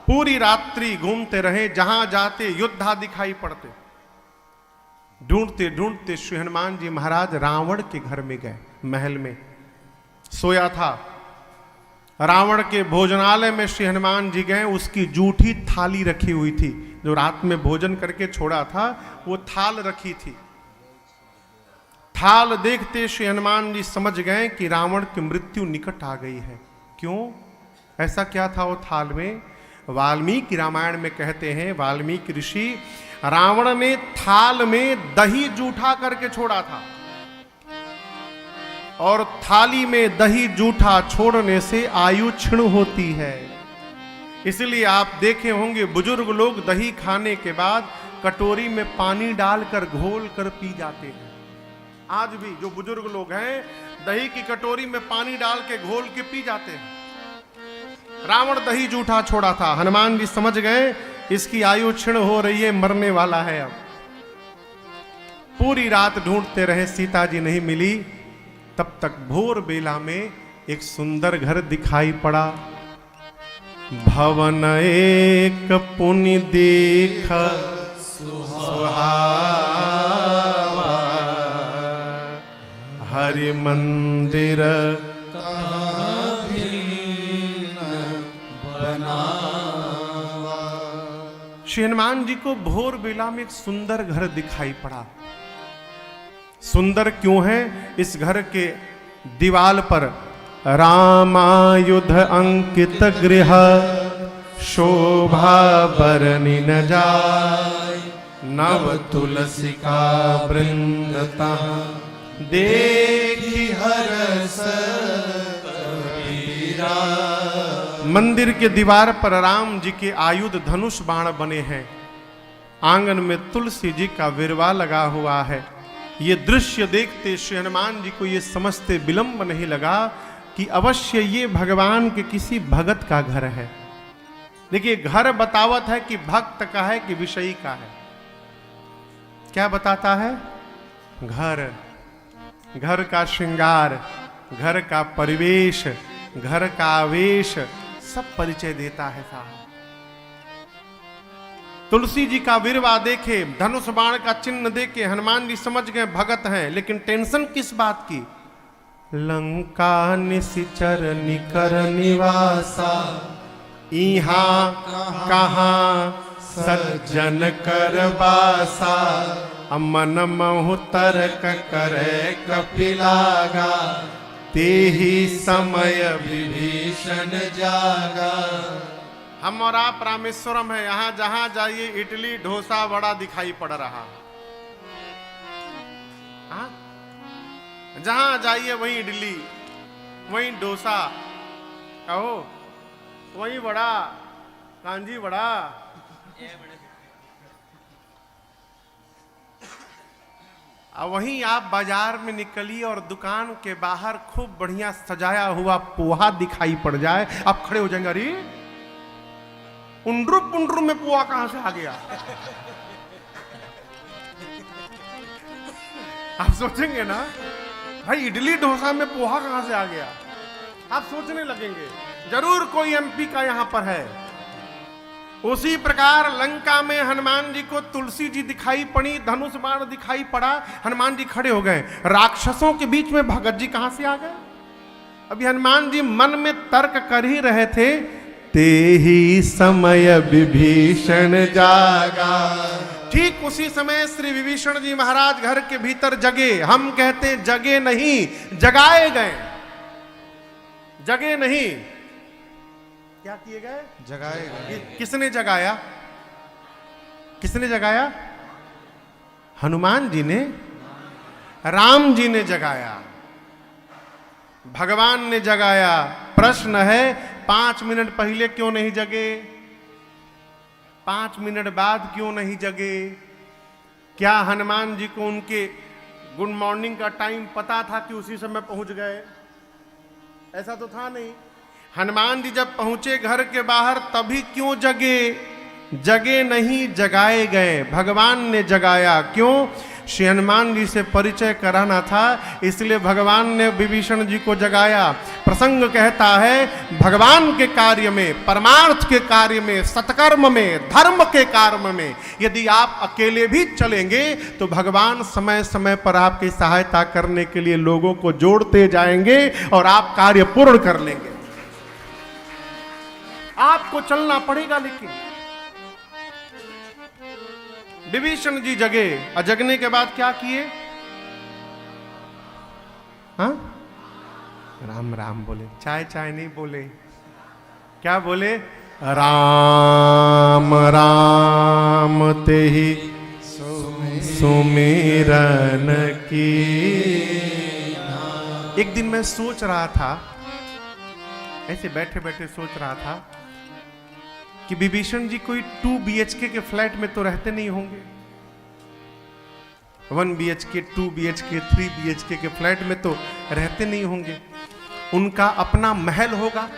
पूरी रात्रि घूमते रहे, जहां जाते योद्धा दिखाई पड़ते। ढूंढते ढूंढते श्री हनुमान जी महाराज रावण के घर में गए। महल में सोया था। रावण के भोजनालय में श्री हनुमान जी गए। उसकी जूठी थाली रखी हुई थी, जो रात में भोजन करके छोड़ा था, वो थाल रखी थी। थाल देखते श्री हनुमान जी समझ गए कि रावण की मृत्यु निकट आ गई है। क्यों? ऐसा क्या था वो थाल में? वाल्मीकि रामायण में कहते हैं, वाल्मीकि ऋषि, रावण ने थाल में दही जूठा करके छोड़ा था, और थाली में दही जूठा छोड़ने से आयु क्षीण होती है। इसलिए आप देखे होंगे बुजुर्ग लोग दही खाने के बाद कटोरी में पानी डालकर घोल कर पी जाते हैं। आज भी जो बुजुर्ग लोग हैं दही की कटोरी में पानी डाल के घोल के पी जाते हैं। रावण दही जूठा छोड़ा था। हनुमान जी समझ गए इसकी आयु क्षीण हो रही है, मरने वाला है। अब पूरी रात ढूंढते रहे, सीता जी नहीं मिली। तब तक भोर बेला में एक सुंदर घर दिखाई पड़ा। भवन एक पुनि देख सुहावा, हरि मंदिर श्री हनुमान जी को भोर बेला में एक सुंदर घर दिखाई पड़ा। सुंदर क्यों है? इस घर के दीवाल पर रामायुध अंकित गृह, शोभा बरनि न जाय, नव तुलसी का वृंदता, देखी हरस कबीरा। मंदिर के दीवार पर राम जी के आयुध धनुष बाण बने हैं। आंगन में तुलसी जी का विरवा लगा हुआ है। ये दृश्य देखते श्री हनुमान जी को ये समझते विलंब नहीं लगा कि अवश्य ये भगवान के किसी भगत का घर है। देखिए, घर बतावत है कि भक्त का है कि विषयी का है। क्या बताता है? घर, घर का श्रृंगार, घर का परिवेश, घर का आवेश सब परिचय देता है साहब। तुलसी जी का विरवा देखे, धनुष बाण का चिन्ह देखे हनुमान जी समझ गए भगत हैं। लेकिन टेंशन किस बात की? लंका निशिचर निकर निवासा, इहाँ कहाँ सज्जन कर बासा, अमन महु तर्क करे कपिलागा, तेहि समय विभीषण जागा। हम और आप रामेश्वरम है, यहाँ जहां जाइए इडली डोसा बड़ा दिखाई पड़ रहा। जहां जाइए वहीं इडली, वहीं डोसा, कहो वहीं बड़ा, कांजी बड़ा। अब वहीं आप बाजार में निकलिए और दुकान के बाहर खूब बढ़िया सजाया हुआ पोहा दिखाई पड़ जाए, आप खड़े हो जाएंगे, अरे उंडरू पुंडरू में पोहा कहां से आ गया। आप सोचेंगे ना, भाई इडली डोसा में पोहा कहां से आ गया, आप सोचने लगेंगे जरूर कोई एमपी का यहां पर है। उसी प्रकार लंका में हनुमान जी को तुलसी जी दिखाई पड़ी, धनुष बाण दिखाई पड़ा, हनुमान जी खड़े हो गए। राक्षसों के बीच में भगत जी कहां से आ गए। अभी हनुमान जी मन में तर्क कर ही रहे थे, ते ही समय विभीषण जागा। ठीक उसी समय श्री विभीषण जी महाराज घर के भीतर जगे। हम कहते जगे नहीं, जगाए गए। जगे नहीं, क्या किए गए, जगाए गए। किसने जगाया, किसने जगाया, हनुमान जी ने, राम जी ने जगाया, भगवान ने जगाया। प्रश्न है 5 मिनट पहले क्यों नहीं जगे, 5 मिनट बाद क्यों नहीं जगे। क्या हनुमान जी को उनके गुड मॉर्निंग का टाइम पता था कि उसी समय पहुंच गए, ऐसा तो था नहीं। हनुमान जी जब पहुंचे घर के बाहर तभी क्यों जगे, जगे नहीं, जगाए गए, भगवान ने जगाया। क्यों, श्री हनुमान जी से परिचय कराना था, इसलिए भगवान ने विभीषण जी को जगाया। प्रसंग कहता है भगवान के कार्य में, परमार्थ के कार्य में, सत्कर्म में, धर्म के कार्य में यदि आप अकेले भी चलेंगे तो भगवान समय समय पर आपकी सहायता करने के लिए लोगों को जोड़ते जाएंगे और आप कार्य पूर्ण कर लेंगे। आपको चलना पड़ेगा। लेकिन विभीषण जी जगे और जगने के बाद क्या किए, हाँ, राम राम बोले, चाय चाय नहीं बोले, क्या बोले, राम राम ते ही सुमिरन की। एक दिन मैं सोच रहा था, ऐसे बैठे बैठे सोच रहा था कि विभीषण जी कोई 2 BHK के फ्लैट में तो रहते नहीं होंगे, 1 BHK, 2 BHK, 3 BHK के फ्लैट में तो रहते नहीं होंगे। उनका अपना महल होगा,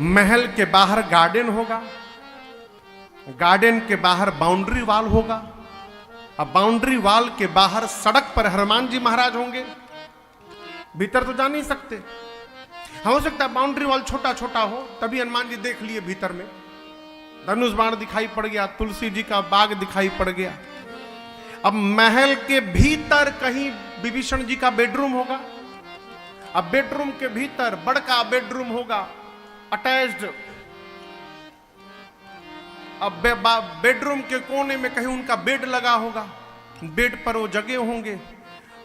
महल के बाहर गार्डन होगा, गार्डन के बाहर बाउंड्री वॉल होगा, अब बाउंड्री वॉल के बाहर सड़क पर हनुमान जी महाराज होंगे। भीतर तो जा नहीं सकते, हो सकता है बाउंड्री वॉल छोटा छोटा हो, तभी हनुमान जी देख लिए भीतर में, धनुष बाण दिखाई पड़ गया, तुलसी जी का बाग दिखाई पड़ गया। अब महल के भीतर कहीं विभीषण जी का बेडरूम होगा, अब बेडरूम के भीतर बड़का बेडरूम होगा, अटैच्ड। अब बेडरूम के कोने में कहीं उनका बेड लगा होगा, बेड पर वो जगे होंगे।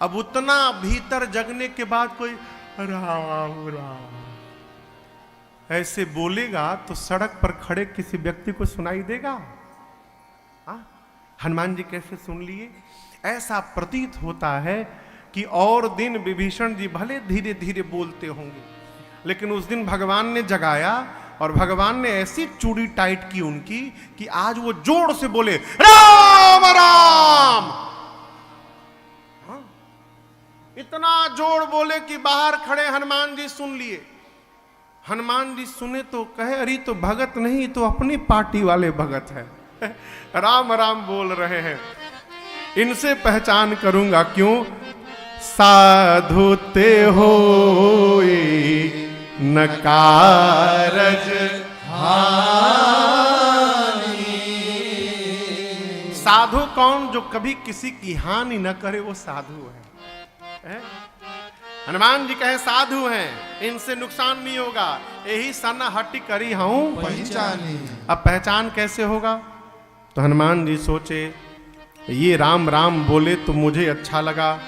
अब उतना भीतर जगने के बाद कोई राम राम ऐसे बोलेगा तो सड़क पर खड़े किसी व्यक्ति को सुनाई देगा। हनुमान जी कैसे सुन लिए, ऐसा प्रतीत होता है कि और दिन विभीषण जी भले धीरे धीरे बोलते होंगे, लेकिन उस दिन भगवान ने जगाया और भगवान ने ऐसी चूड़ी टाइट की उनकी कि आज वो जोर से बोले राम राम। इतना जोर बोले कि बाहर खड़े हनुमान जी सुन लिए। हनुमान जी सुने तो कहे, अरे तो भगत नहीं, तो अपनी पार्टी वाले भगत है, राम राम बोल रहे हैं, इनसे पहचान करूंगा क्यों। साधु ते होए न कारज हानि। साधु कौन, जो कभी किसी की हानि न करे, वो साधु है। हनुमान जी कहे साधु हैं, इनसे नुकसान नहीं होगा, यही सन हटी करी हूं पहचानी। अब पहचान कैसे होगा, तो हनुमान जी सोचे ये राम राम बोले तो मुझे अच्छा लगा,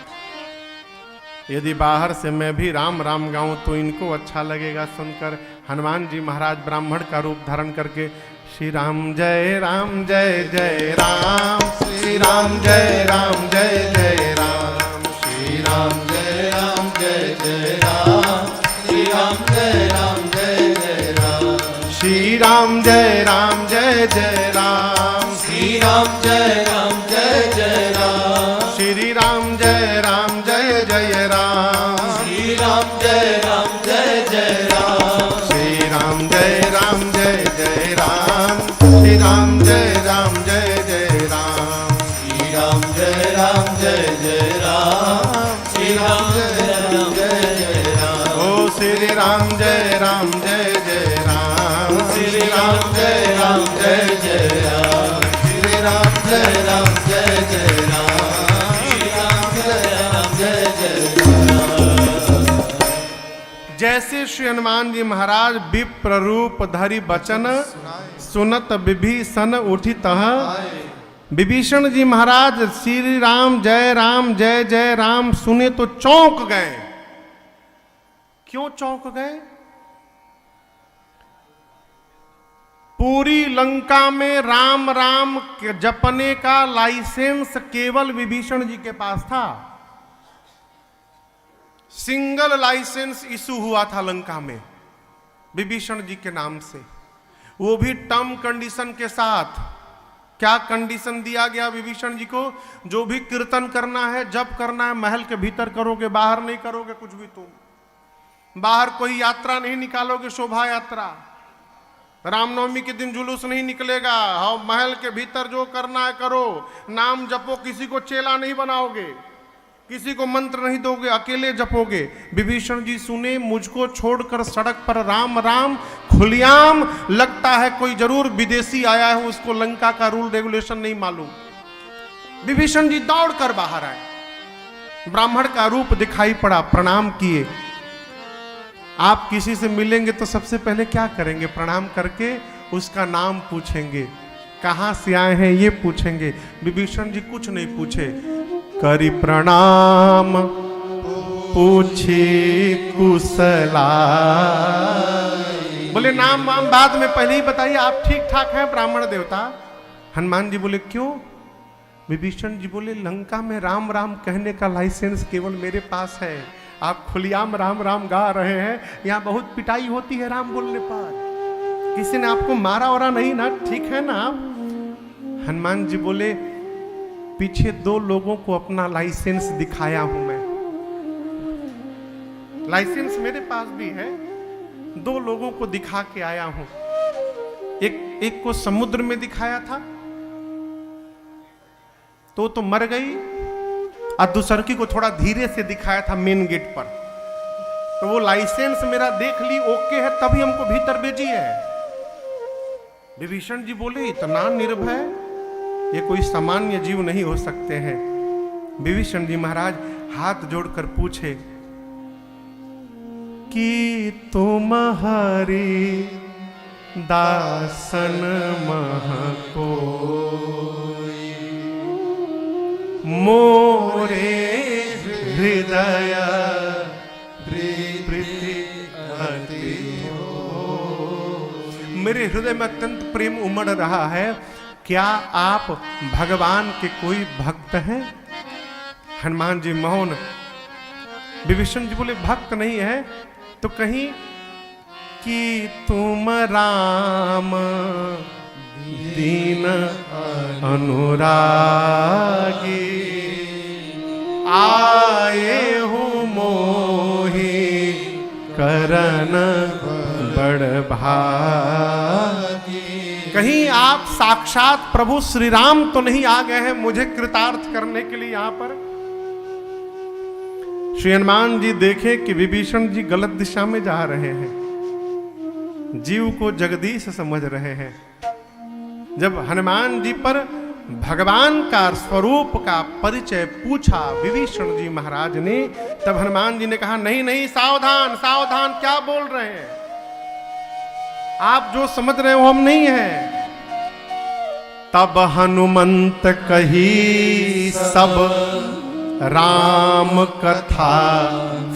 यदि बाहर से मैं भी राम राम गाऊं तो इनको अच्छा लगेगा सुनकर। हनुमान जी महाराज ब्राह्मण का रूप धारण करके श्री राम जय राम जय जय राम, श्री राम जय राम जय जय राम, श्री राम जय राम जय जय राम, श्री राम जय राम जय जय राम, श्री श्री राम जय राम जय जय राम, श्री राम जय राम जय जय राम, श्री राम जय राम जय जय राम, श्री राम जय राम जय जय राम, श्री राम जय राम जय जय राम, श्री राम जय राम जय जय राम, श्री राम जय राम जय जय राम, श्री राम जय राम जय जय राम, ओ श्री राम जय राम जय जय राम, श्री राम जय राम जय जय राम, श्री राम जय राम जय जय राम, श्री राम जय राम जय जय राम। जैसे श्री हनुमान जी महाराज विप्र रूप धरि बचन सुनत विभीषण उठितः, विभीषण जी महाराज श्री राम जय जय राम सुने तो चौंक गए। क्यों चौंक गए? पूरी लंका में राम राम के जपने का लाइसेंस केवल विभीषण जी के पास था। सिंगल लाइसेंस इशू हुआ था लंका में विभीषण जी के नाम से, वो भी टर्म कंडीशन के साथ। क्या कंडीशन दिया गया विभीषण जी को? जो भी कीर्तन करना है, जप करना है, महल के भीतर करोगे, बाहर नहीं करोगे कुछ भी। तुम बाहर कोई यात्रा नहीं निकालोगे, शोभा यात्रा, रामनवमी के दिन जुलूस नहीं निकलेगा। हाँ, महल के भीतर जो करना है करो, नाम जपो, किसी को चेला नहीं बनाओगे, किसी को मंत्र नहीं दोगे, अकेले जपोगे। विभीषण जी सुने मुझको छोड़कर सड़क पर राम राम खुलियाम, लगता है कोई जरूर विदेशी आया है, उसको लंका का रूल रेगुलेशन नहीं मालूम। विभीषण जी दौड़कर बाहर आए, ब्राह्मण का रूप दिखाई पड़ा, प्रणाम किए। आप किसी से मिलेंगे तो सबसे पहले क्या करेंगे? प्रणाम करके उसका नाम पूछेंगे, कहां से आए हैं ये पूछेंगे। विभीषण जी कुछ नहीं पूछे, करी प्रणाम पूछे कुशला। बोले नाम वाम बाद में, पहले ही बताइए आप ठीक ठाक हैं ब्राह्मण देवता। हनुमान जी बोले क्यों? विभीषण जी बोले लंका में राम राम कहने का लाइसेंस केवल मेरे पास है, आप खुलियाम राम राम गा रहे हैं, यहाँ बहुत पिटाई होती है राम बोलने पर, किसी ने आपको मारा वरा नहीं ना, ठीक है ना आप? हनुमान जी बोले पीछे 2 लोगों को अपना लाइसेंस दिखाया हूं मैं, लाइसेंस मेरे पास भी है, 2 लोगों को दिखा के आया हूं। एक को समुद्र में दिखाया था तो मर गई, और दूसरी को थोड़ा धीरे से दिखाया था मेन गेट पर। तो वो लाइसेंस मेरा देख ली, ओके है, तभी हमको भीतर भेजी है। विभीषण जी बोले इतना निर्भय, ये कोई सामान्य जीव नहीं हो सकते हैं। विभीषण जी महाराज हाथ जोड़कर पूछे कि तुम्हारी दासन मह कोई, मोरे हृदय प्रीति अति हो। मेरे हृदय में अत्यंत प्रेम उमड़ रहा है, क्या आप भगवान के कोई भक्त हैं? हनुमान जी मौन। विभीषण जी बोले भक्त नहीं है तो कहीं कि तुम राम दीन अनुरागी, आए हूँ मोहि करन बड़ भागी। कहीं आप साक्षात प्रभु श्री राम तो नहीं आ गए हैं मुझे कृतार्थ करने के लिए यहाँ पर? श्री हनुमान जी देखे कि विभीषण जी गलत दिशा में जा रहे हैं, जीव को जगदीश समझ रहे हैं। जब हनुमान जी पर भगवान का स्वरूप का परिचय पूछा विभीषण जी महाराज ने, तब हनुमान जी ने कहा नहीं नहीं, सावधान सावधान, क्या बोल रहे हैं आप? जो समझ रहे हो हम नहीं हैं। तब हनुमंत कही सब राम कथा,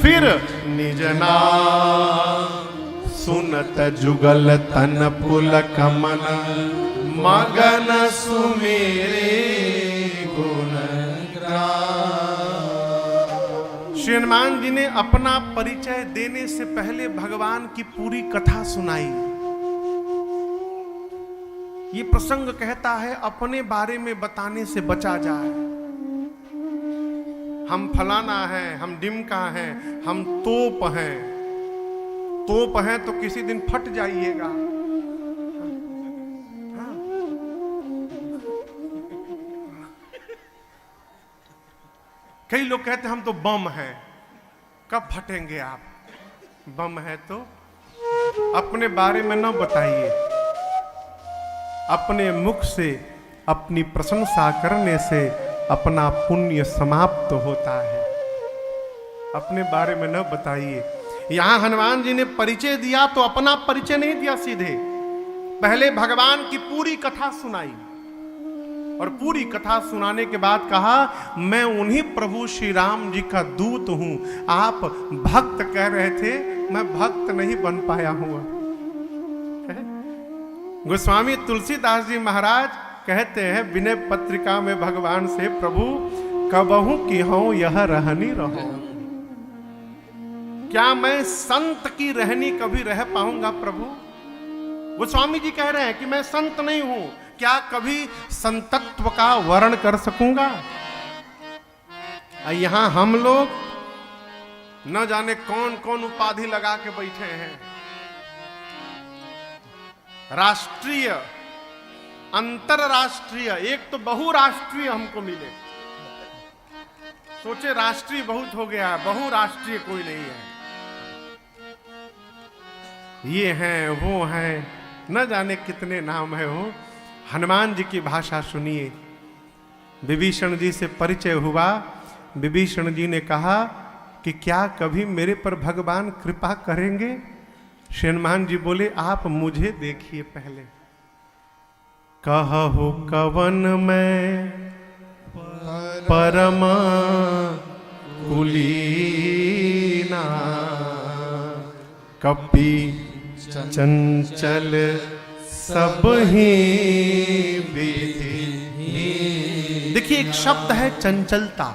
फिर निज नाम सुनत जुगल तन पुलक मन, मगन सुमेरे गुण ग्राम। श्री हनुमान जी ने अपना परिचय देने से पहले भगवान की पूरी कथा सुनाई। ये प्रसंग कहता है अपने बारे में बताने से बचा जाए। हम फलाना हैं, हम डिमका हैं, हम तोप हैं। तोप हैं तो किसी दिन फट जाइएगा। हाँ। कई लोग कहते हैं हम तो बम हैं। कब फटेंगे आप? बम है तो अपने बारे में न बताइए। अपने मुख से अपनी प्रशंसा करने से अपना पुण्य समाप्त होता है। अपने बारे में न बताइए। यहां हनुमान जी ने परिचय दिया तो अपना परिचय नहीं दिया सीधे, पहले भगवान की पूरी कथा सुनाई और पूरी कथा सुनाने के बाद कहा मैं उन्हीं प्रभु श्री राम जी का दूत हूं। आप भक्त कह रहे थे, मैं भक्त नहीं बन पाया हूं। गोस्वामी तुलसीदास जी महाराज कहते हैं विनय पत्रिका में भगवान से, प्रभु कबहू की हूं यह रहनी रहो। क्या मैं संत की रहनी कभी रह पाऊंगा प्रभु? गोस्वामी जी कह रहे हैं कि मैं संत नहीं हूं, क्या कभी संतत्व का वर्ण कर सकूंगा? यहां हम लोग न जाने कौन कौन उपाधि लगा के बैठे हैं। राष्ट्रीय, अंतरराष्ट्रीय, एक तो बहुराष्ट्रीय हमको मिले। सोचे राष्ट्रीय बहुत हो गया, बहुराष्ट्रीय कोई नहीं है। ये हैं वो हैं, न जाने कितने नाम है वो। हनुमान जी की भाषा सुनिए। विभीषण जी से परिचय हुआ। विभीषण जी ने कहा कि क्या कभी मेरे पर भगवान कृपा करेंगे? श्री हनुमान जी बोले आप मुझे देखिए पहले। कहु कवन मैं परम कुलीना, कपि चंचल सब ही विधि। देखिए एक शब्द है चंचलता।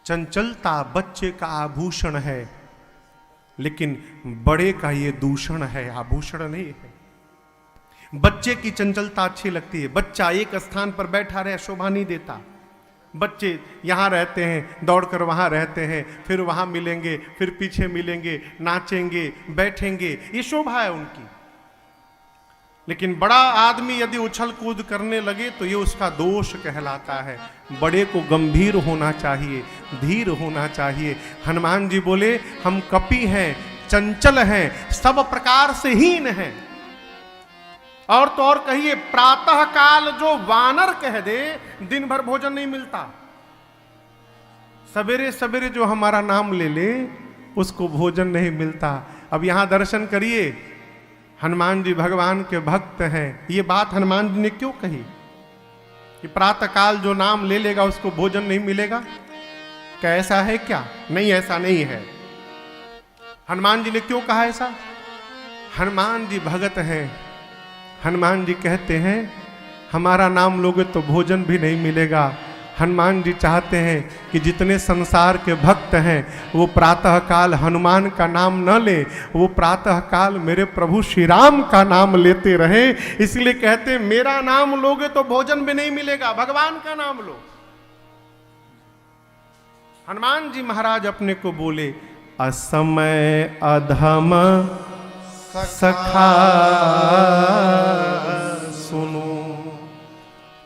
चंचलता बच्चे का आभूषण है, लेकिन बड़े का ये दूषण है, आभूषण नहीं है। बच्चे की चंचलता अच्छी लगती है। बच्चा एक स्थान पर बैठा रहे शोभा नहीं देता। बच्चे यहाँ रहते हैं, दौड़कर वहाँ रहते हैं, फिर वहाँ मिलेंगे, फिर पीछे मिलेंगे, नाचेंगे, बैठेंगे, ये शोभा है उनकी। लेकिन बड़ा आदमी यदि उछल कूद करने लगे तो ये उसका दोष कहलाता है। बड़े को गंभीर होना चाहिए, धीर होना चाहिए। हनुमान जी बोले हम कपि हैं, चंचल हैं, सब प्रकार से हीन हैं। और तो और कहिए प्रातः काल जो वानर कह दे दिन भर भोजन नहीं मिलता। सवेरे सवेरे जो हमारा नाम ले ले उसको भोजन नहीं मिलता। अब यहां दर्शन करिए, हनुमान जी भगवान के भक्त हैं। ये बात हनुमान जी ने क्यों कही कि प्रातः काल जो नाम ले लेगा उसको भोजन नहीं मिलेगा? क्या ऐसा है क्या? नहीं, ऐसा नहीं है। हनुमान जी ने क्यों कहा ऐसा? हनुमान जी भगत हैं। हनुमान जी कहते हैं हमारा नाम लोगे तो भोजन भी नहीं मिलेगा। हनुमान जी चाहते हैं कि जितने संसार के भक्त हैं वो प्रातः काल हनुमान का नाम न ले, वो प्रातः काल मेरे प्रभु श्री राम का नाम लेते रहे। इसलिए कहते हैं मेरा नाम लोगे तो भोजन भी नहीं मिलेगा, भगवान का नाम लो। हनुमान जी महाराज अपने को बोले असमय अधम सखा सुनो,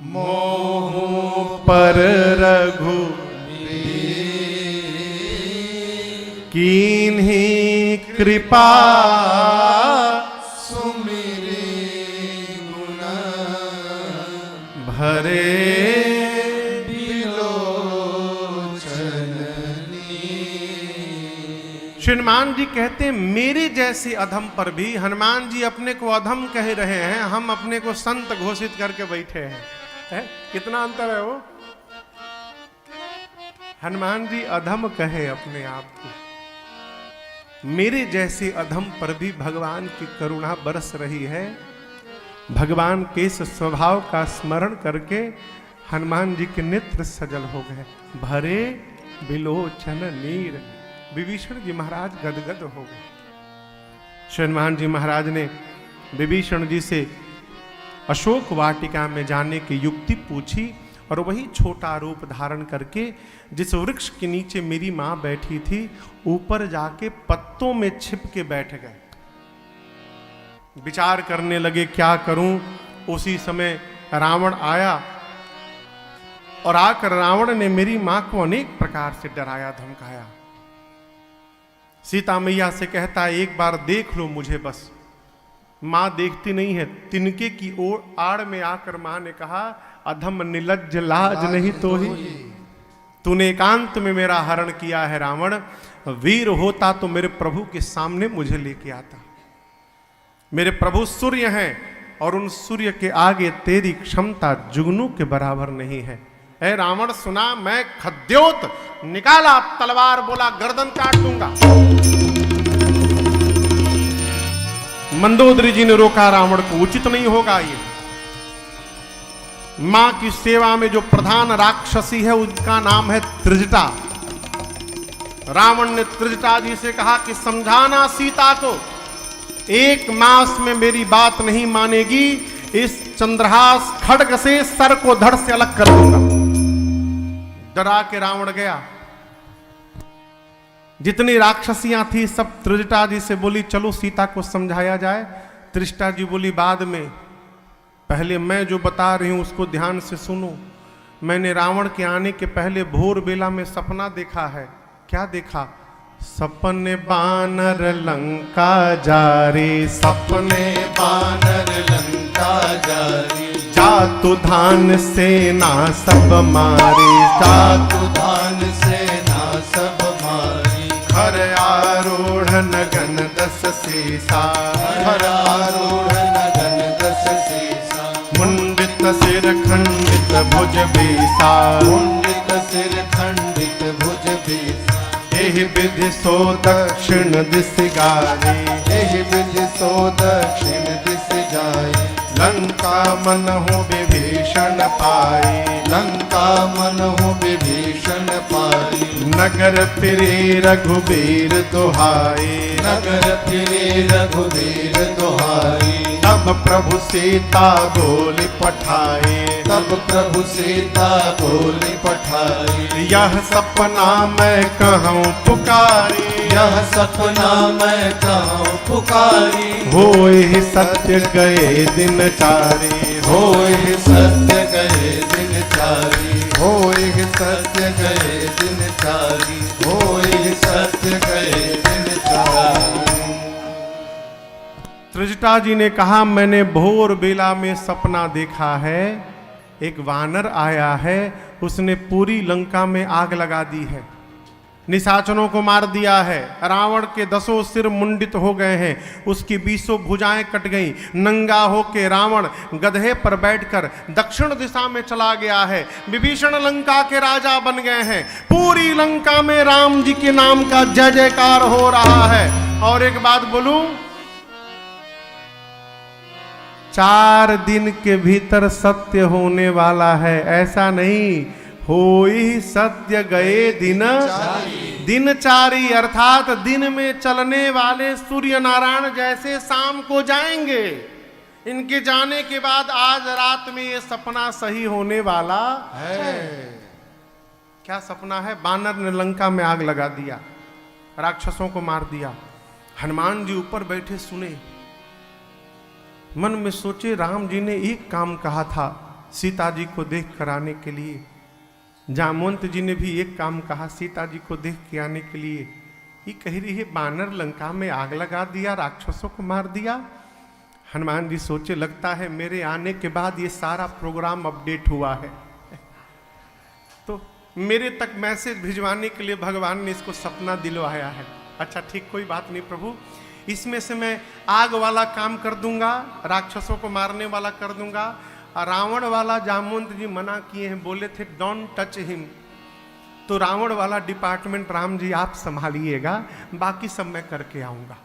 मोह पर रघु कीन्ही कृपा सुमिरी गुण भरे हनुमान जी कहते हैं मेरे जैसे अधम पर भी, हनुमान जी अपने को अधम कह रहे हैं, हम अपने को संत घोषित करके बैठे हैं। है? कितना अंतर है वो। हनुमान जी अधम कहे अपने आप को। मेरे जैसे अधम पर भी भगवान की करुणा बरस रही है। भगवान के इस स्वभाव का स्मरण करके हनुमान जी के नेत्र सजल हो गए। भरे बिलोचन नीर। विभीषण जी महाराज गदगद हो गए। हनुमान जी महाराज ने विभीषण जी से अशोक वाटिका में जाने की युक्ति पूछी और वही छोटा रूप धारण करके जिस वृक्ष के नीचे मेरी मां बैठी थी ऊपर जाके पत्तों में छिप के बैठ गए। विचार करने लगे क्या करूं। उसी समय रावण आया और आकर रावण ने मेरी मां को अनेक प्रकार से डराया धमकाया। सीता मैया से कहता है एक बार देख लो मुझे बस। मां देखती नहीं है। तिनके की ओर आड़ में आकर मां ने कहा अधम निलज्ज लाज नहीं तो ही तूने एकांत में मेरा हरण किया है रावण। वीर होता तो मेरे प्रभु के सामने मुझे लेके आता। मेरे प्रभु सूर्य हैं और उन सूर्य के आगे तेरी क्षमता जुगनू के बराबर नहीं है। ऐ रावण सुना मैं खद्योत। निकाला तलवार बोला गर्दन काट दूंगा। मंदोदरी जी ने रोका रावण को उचित नहीं होगा ये। मां की सेवा में जो प्रधान राक्षसी है उसका नाम है त्रिजटा। रावण ने त्रिजटा जी से कहा कि समझाना सीता को एक मास में मेरी बात नहीं मानेगी इस चंद्रहास खड्ग से सर को धड़ से अलग कर दूंगा। डरा के रावण गया। जितनी राक्षसियां थी सब त्रिजटा जी से बोली चलो सीता को समझाया जाए। त्रिजटा जी बोली बाद में, पहले मैं जो बता रही हूं उसको ध्यान से सुनो। मैंने रावण के आने के पहले भोर बेला में सपना देखा है। क्या देखा? सपने बानर लंका जा रे, सपने बानर लंका जा रे, जातु धान सेना सब मारे, जातु धान सेना सब मारी, हर आरूढ़ नगन दस सीसा, हर आरूढ़ नगन दस सीसा, मुंडित सिर खंडित भुज बीसा, मुंडित सिर खंडित भुज बीसा, एहि विधि सो दक्षिण दिश गारे, एहि विधि सो दक्षिण दिश जाए, लंका मन हो विभीषण पाई, लंका मन हो विभीषण पाई, नगर फिरे रघुबीर दुहाई, नगर फिरे रघुबीर दुहाई, तब प्रभु सीता बोली पठाए, तब प्रभु सीता बोली पठाई, यह सपना मैं कहूँ पुकारी, यह सपना मैं कहूँ पुकारी, होए सत्य गए दिन चारी, होए सत्य गए दिन चारी, होए सत्य गए दिन चारी, होए सत्य गए दिन चारी। त्रिजटा जी ने कहा मैंने भोर बेला में सपना देखा है, एक वानर आया है, उसने पूरी लंका में आग लगा दी है, निशाचरों को मार दिया है, रावण के 10 सिर मुंडित हो गए हैं, उसकी 20 भुजाएं कट गईं, नंगा होके रावण गधे पर बैठकर दक्षिण दिशा में चला गया है, विभीषण लंका के राजा बन गए हैं, पूरी लंका में राम जी के नाम का जय जयकार हो रहा है। और एक बात बोलूं, 4 दिन के भीतर सत्य होने वाला है, ऐसा नहीं होई सत्य गए दिन चारी, अर्थात दिन में चलने वाले सूर्य नारायण जैसे शाम को जाएंगे। इनके जाने के बाद आज रात में ये सपना सही होने वाला है। क्या सपना है? बानर ने लंका में आग लगा दिया, राक्षसों को मार दिया। हनुमान जी ऊपर बैठे सुने, मन में सोचे राम जी ने एक काम कहा था सीता जी को देख कर आने के लिए, जामवंत जी ने भी एक काम कहा सीता जी को देख के आने के लिए। ये कह रही है बानर लंका में आग लगा दिया, राक्षसों को मार दिया। हनुमान जी सोचे लगता है मेरे आने के बाद ये सारा प्रोग्राम अपडेट हुआ है, तो मेरे तक मैसेज भिजवाने के लिए भगवान ने इसको सपना दिलवाया है। अच्छा ठीक, कोई बात नहीं प्रभु, इसमें से मैं आग वाला काम कर दूंगा, राक्षसों को मारने वाला कर दूंगा। रावण वाला जामवंत जी मना किए हैं, बोले थे डोंट टच हिम, तो रावण वाला डिपार्टमेंट राम जी आप संभालिएगा, बाकी सब मैं करके आऊंगा।